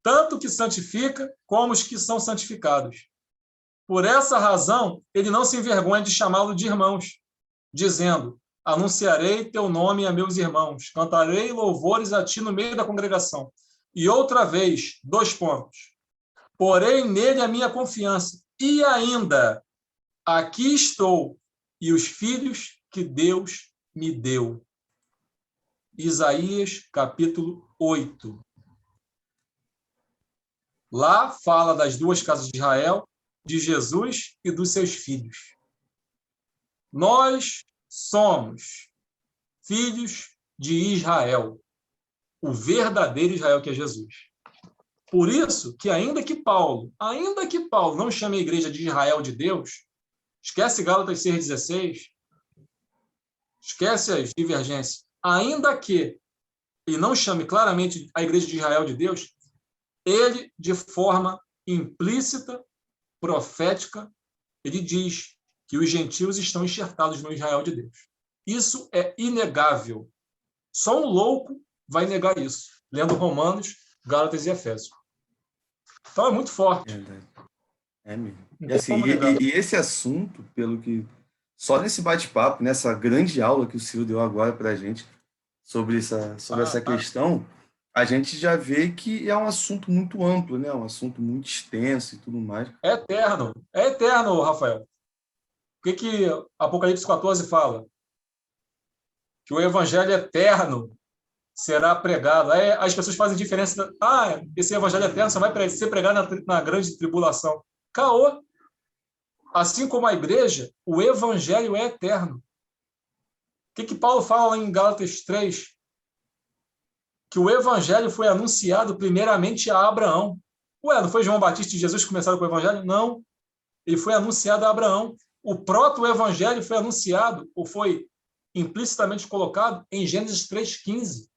Tanto que santifica, como os que são santificados. Por essa razão, ele não se envergonha de chamá-lo de irmãos, dizendo: anunciarei teu nome a meus irmãos, cantarei louvores a ti no meio da congregação. E outra vez, 2 pontos. Porém nele a minha confiança. E ainda, aqui estou, e os filhos que Deus me deu. Isaías, capítulo 8. Lá fala das 2 casas de Israel, de Jesus e dos seus filhos. Nós somos filhos de Israel, o verdadeiro Israel que é Jesus. Por isso que ainda que Paulo não chame a igreja de Israel de Deus, esquece Gálatas 6,16, esquece as divergências, ainda que ele não chame claramente a igreja de Israel de Deus, ele, de forma implícita, profética, ele diz que os gentios estão enxertados no Israel de Deus. Isso é inegável. Só um louco vai negar isso, lendo Romanos, Gálatas e Efésios. Então é muito forte. É mesmo. Não E tem assim, como negar. e esse assunto, pelo que só nesse bate-papo, nessa grande aula que o Ciro deu agora para a gente sobre essa questão, a gente já vê que é um assunto muito amplo, né? Um assunto muito extenso e tudo mais. É eterno, Rafael. O que Apocalipse 14 fala? Que o evangelho eterno será pregado. Aí as pessoas fazem diferença. Esse evangelho eterno só vai ser pregado na grande tribulação. Caô. Assim como a igreja, o evangelho é eterno. O que Paulo fala em Gálatas 3? Que o evangelho foi anunciado primeiramente a Abraão. Ué, não foi João Batista e Jesus que começaram com o evangelho? Não. Ele foi anunciado a Abraão. O proto-evangelho foi anunciado, ou foi implicitamente colocado, em Gênesis 3,15.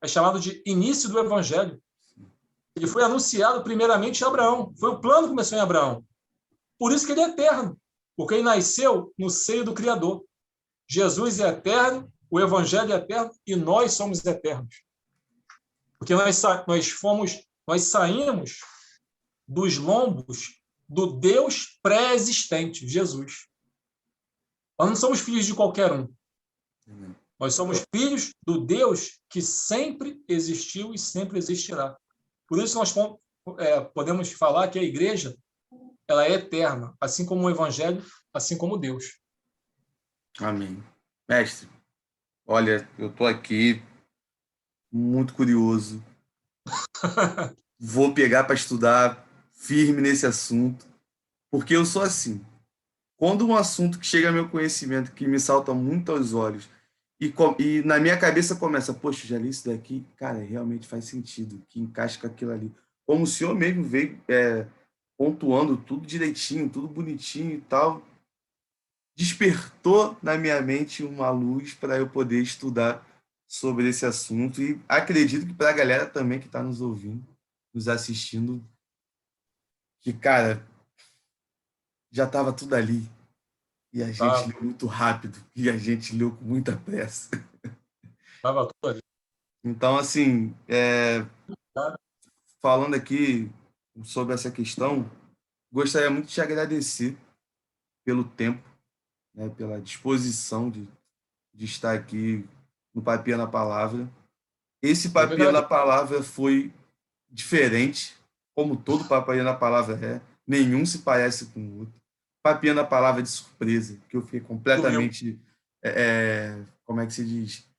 É chamado de início do evangelho. Ele foi anunciado primeiramente a Abraão. Foi o plano que começou em Abraão. Por isso que ele é eterno, porque ele nasceu no seio do Criador. Jesus é eterno, o evangelho é eterno e nós somos eternos. Porque nós saímos dos lombos do Deus pré-existente, Jesus. Nós não somos filhos de qualquer um. Nós somos filhos do Deus que sempre existiu e sempre existirá. Por isso nós podemos falar que a igreja ela é eterna, assim como o evangelho, assim como Deus. Amém. Mestre, olha, eu estou aqui muito curioso. Vou pegar para estudar firme nesse assunto, porque eu sou assim. Quando um assunto que chega ao meu conhecimento, que me salta muito aos olhos, e na minha cabeça começa, poxa, já li isso daqui, cara, realmente faz sentido, que encaixa com aquilo ali. Como o senhor mesmo veio pontuando tudo direitinho, tudo bonitinho e tal, despertou na minha mente uma luz para eu poder estudar sobre esse assunto. E acredito que para a galera também que está nos ouvindo, nos assistindo, que, cara, já estava tudo ali. E a gente leu muito rápido. E a gente leu com muita pressa. Estava tudo ali. Então, assim, falando aqui sobre essa questão, gostaria muito de te agradecer pelo tempo, né, pela disposição de estar aqui no Papinha na Palavra. Esse Eu que Papinha na agradeço. Palavra foi diferente, como todo Papinha na Palavra é. Nenhum se parece com o outro. Papinha na Palavra de surpresa, que eu fiquei Sumiu. completamente, como é que se diz?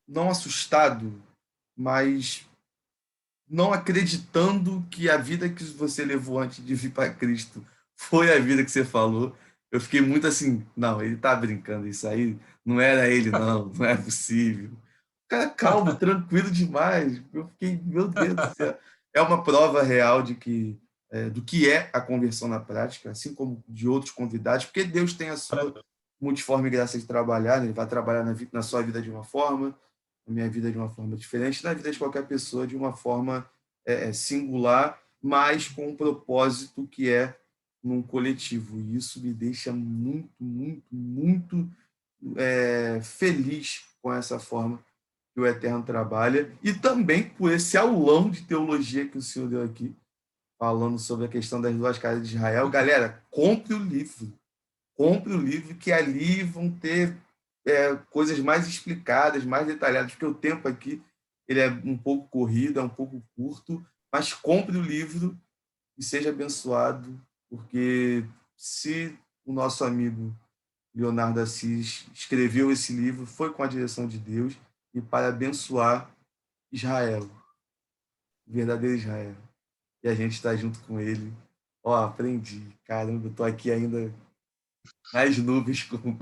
Não assustado, mas não acreditando que a vida que você levou antes de vir para Cristo foi a vida que você falou. Eu fiquei muito assim, não, ele tá brincando, isso aí não era ele, não, não é possível. Cara, calmo, tranquilo demais. Eu fiquei, meu Deus do céu. É uma prova real de que do que é a conversão na prática, assim como de outros convidados, porque Deus tem a sua multiforme graça de trabalhar, né? Ele vai trabalhar na sua vida de uma forma, na minha vida de uma forma diferente, na vida de qualquer pessoa de uma forma singular, mas com um propósito que é num coletivo. E isso me deixa muito, muito, muito feliz com essa forma que o Eterno trabalha, e também por esse aulão de teologia que o senhor deu aqui, falando sobre a questão das duas casas de Israel. Galera, compre o livro, que ali vão ter coisas mais explicadas, mais detalhadas, porque o tempo aqui ele é um pouco corrido, é um pouco curto, mas compre o livro e seja abençoado, porque se o nosso amigo Leonardo Assis escreveu esse livro, foi com a direção de Deus e para abençoar Israel, o verdadeiro Israel. E a gente está junto com ele. Ó, aprendi. Caramba, eu tô aqui ainda nas nuvens com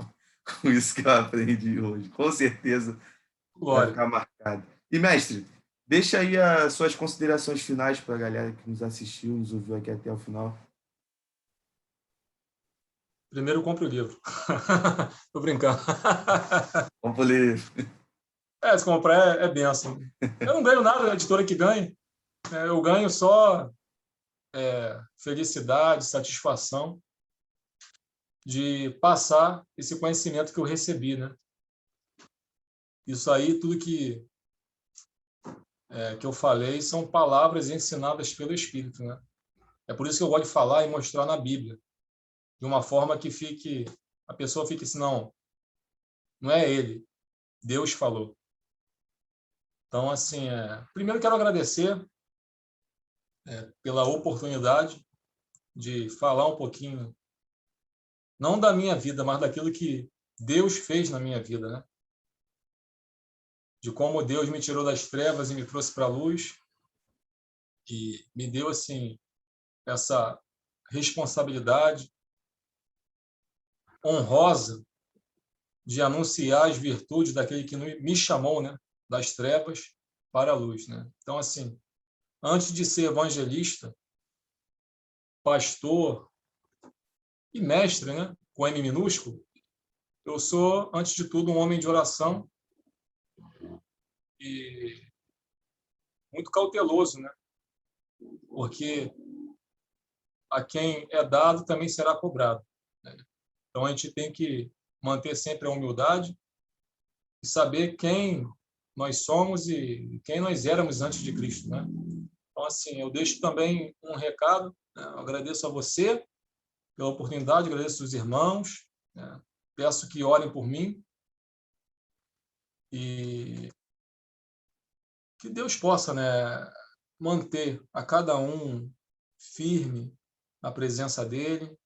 isso que eu aprendi hoje. Com certeza vai Glória. ficar marcado. E, mestre, deixa aí as suas considerações finais para a galera que nos assistiu, nos ouviu aqui até o final. Primeiro compre o livro. Tô brincando. Vamos ler. Se comprar é benção. Eu não ganho nada da editora que ganha. Eu ganho só felicidade, satisfação de passar esse conhecimento que eu recebi, né? Isso aí, tudo que eu falei, são palavras ensinadas pelo Espírito, né? É por isso que eu gosto de falar e mostrar na Bíblia, de uma forma que a pessoa fique assim, não é ele, Deus falou. Então, assim, primeiro quero agradecer pela oportunidade de falar um pouquinho, não da minha vida, mas daquilo que Deus fez na minha vida, né? De como Deus me tirou das trevas e me trouxe para a luz e me deu, assim, essa responsabilidade honrosa de anunciar as virtudes daquele que me chamou, né, das trevas para a luz, né? Então, assim, antes de ser evangelista, pastor e mestre, né, com M minúsculo, eu sou, antes de tudo, um homem de oração e muito cauteloso, né? Porque a quem é dado também será cobrado, né? Então, a gente tem que manter sempre a humildade e saber quem nós somos e quem nós éramos antes de Cristo, né? Então, assim, eu deixo também um recado, né? Eu agradeço a você pela oportunidade, agradeço os irmãos, né? Peço que orem por mim e que Deus possa, né, manter a cada um firme na presença dele,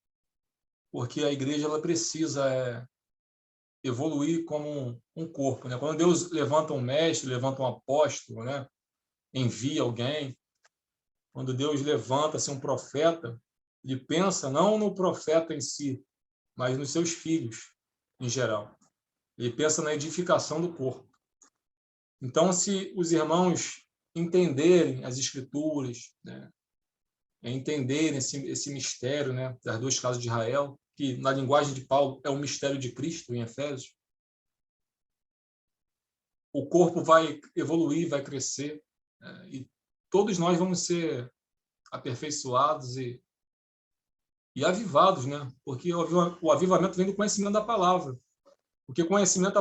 porque a igreja ela precisa evoluir como um corpo, né? Quando Deus levanta um mestre, levanta um apóstolo, né, envia alguém, quando Deus levanta assim, um profeta, ele pensa não no profeta em si, mas nos seus filhos em geral. Ele pensa na edificação do corpo. Então, se os irmãos entenderem as escrituras, né, entenderem esse mistério, né, das duas casas de Israel, que na linguagem de Paulo é o mistério de Cristo em Efésios, o corpo vai evoluir, vai crescer, né, e todos nós vamos ser aperfeiçoados e avivados, né? Porque o avivamento vem do conhecimento da palavra. Porque o conhecimento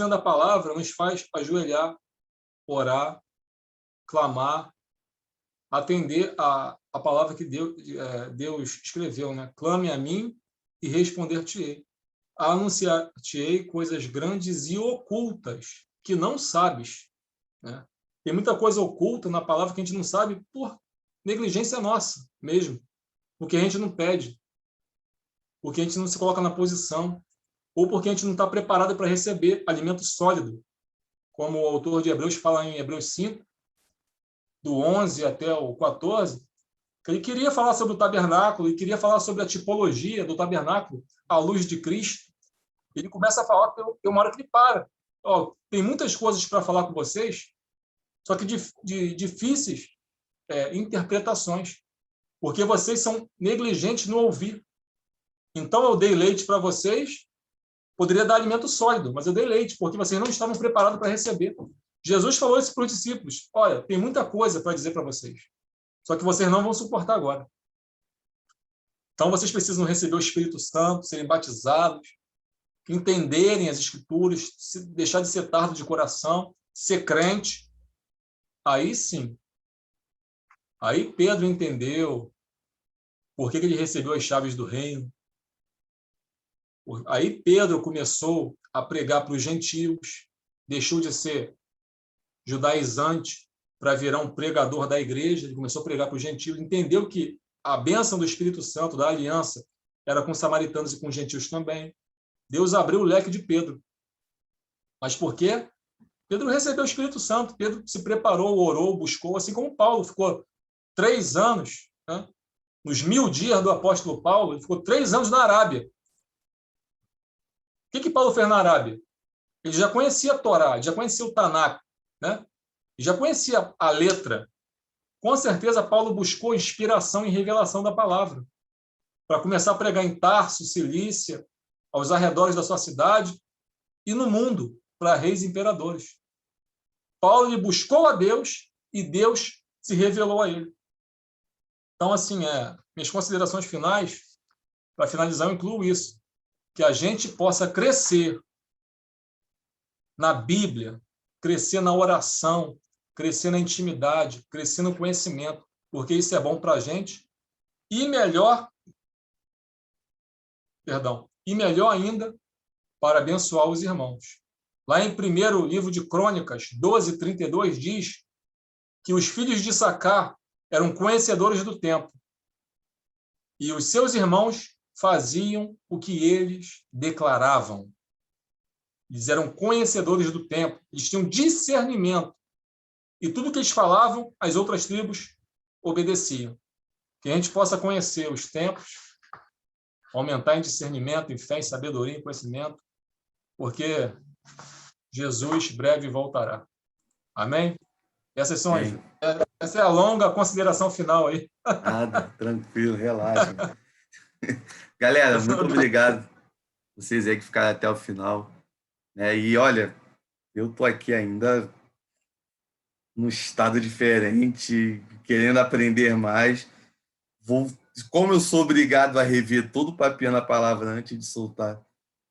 da palavra nos faz ajoelhar, orar, clamar, atender a palavra que Deus escreveu, né? Clame a mim e responder-te-ei. Anunciar-te-ei coisas grandes e ocultas que não sabes, né? Tem muita coisa oculta na palavra que a gente não sabe por negligência nossa mesmo, porque a gente não pede, porque a gente não se coloca na posição, ou porque a gente não está preparado para receber alimento sólido, como o autor de Hebreus fala em Hebreus 5, do 11 até o 14, que ele queria falar sobre o tabernáculo e queria falar sobre a tipologia do tabernáculo à luz de Cristo. Ele começa a falar, tem uma hora que ele para. Ó, tem muitas coisas para falar com vocês, só que de difíceis interpretações, porque vocês são negligentes no ouvir. Então, eu dei leite para vocês, poderia dar alimento sólido, mas eu dei leite, porque vocês não estavam preparados para receber. Jesus falou isso para os discípulos: olha, tem muita coisa para dizer para vocês, só que vocês não vão suportar agora. Então, vocês precisam receber o Espírito Santo, serem batizados, entenderem as Escrituras, deixar de ser tardo de coração, ser crente. Aí sim. Aí Pedro entendeu por que ele recebeu as chaves do reino. Aí Pedro começou a pregar para os gentios, deixou de ser judaizante para virar um pregador da igreja, ele começou a pregar para os gentios, entendeu que a bênção do Espírito Santo, da aliança, era com os samaritanos e com os gentios também. Deus abriu o leque de Pedro. Mas por quê? Pedro recebeu o Espírito Santo, Pedro se preparou, orou, buscou, assim como Paulo ficou 3 anos, né? Nos 1000 dias do apóstolo Paulo, ele ficou 3 anos na Arábia. O que Paulo fez na Arábia? Ele já conhecia a Torá, já conhecia o Tanak, né? Já conhecia a letra. Com certeza, Paulo buscou inspiração e revelação da palavra para começar a pregar em Tarso, Cilícia, aos arredores da sua cidade e no mundo, para reis e imperadores. Paulo ele buscou a Deus e Deus se revelou a ele. Então, assim, minhas considerações finais, para finalizar, eu incluo isso, que a gente possa crescer na Bíblia, crescer na oração, crescer na intimidade, crescer no conhecimento, porque isso é bom para a gente e melhor ainda para abençoar os irmãos. Lá em 1º livro de Crônicas, 12:32, diz que os filhos de Sacar eram conhecedores do tempo e os seus irmãos faziam o que eles declaravam. Eles eram conhecedores do tempo, eles tinham discernimento. E tudo que eles falavam, as outras tribos obedeciam. Que a gente possa conhecer os tempos, aumentar em discernimento, em fé, em sabedoria, em conhecimento, porque Jesus breve voltará. Amém? Essa é a longa consideração final aí. Nada, tranquilo, relaxa. Galera, muito obrigado vocês aí que ficaram até o final. E olha, eu tô aqui ainda num estado diferente, querendo aprender mais. Como eu sou obrigado a rever todo o Papiando a Palavra antes de soltar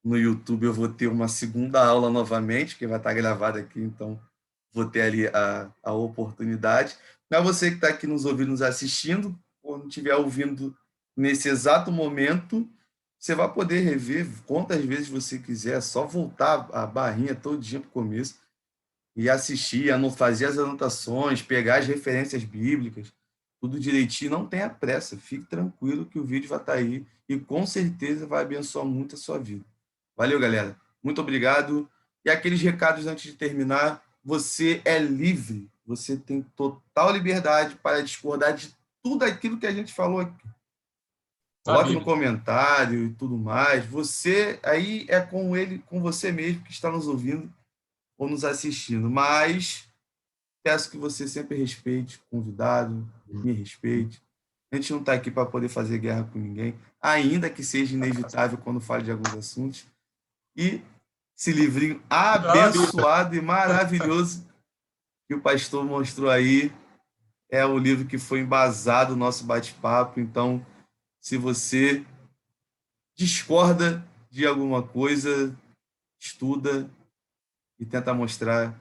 no YouTube, eu vou ter uma segunda aula novamente, que vai estar gravada aqui, então vou ter ali a oportunidade. Para você que está aqui nos ouvindo, nos assistindo, quando estiver ouvindo nesse exato momento, você vai poder rever quantas vezes você quiser, é só voltar a barrinha todo dia para o começo e assistir, fazer as anotações, pegar as referências bíblicas, tudo direitinho, não tenha pressa, fique tranquilo que o vídeo vai estar aí e com certeza vai abençoar muito a sua vida. Valeu, galera. Muito obrigado. E aqueles recados antes de terminar, você é livre, você tem total liberdade para discordar de tudo aquilo que a gente falou aqui. Coloque no comentário e tudo mais. Você aí é com você mesmo que está nos ouvindo ou nos assistindo, mas peço que você sempre respeite o convidado, me respeite. A gente não está aqui para poder fazer guerra com ninguém, ainda que seja inevitável quando fale de alguns assuntos. E esse livrinho abençoado e maravilhoso que o pastor mostrou aí é o livro que foi embasado no nosso bate-papo. Então, se você discorda de alguma coisa, estuda e tenta mostrar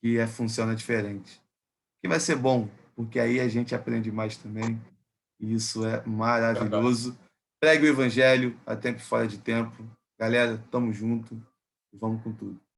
que funciona diferente. Que vai ser bom, porque aí a gente aprende mais também. E isso é maravilhoso. Pregue o evangelho a tempo e fora de tempo. Galera, tamo junto e vamos com tudo.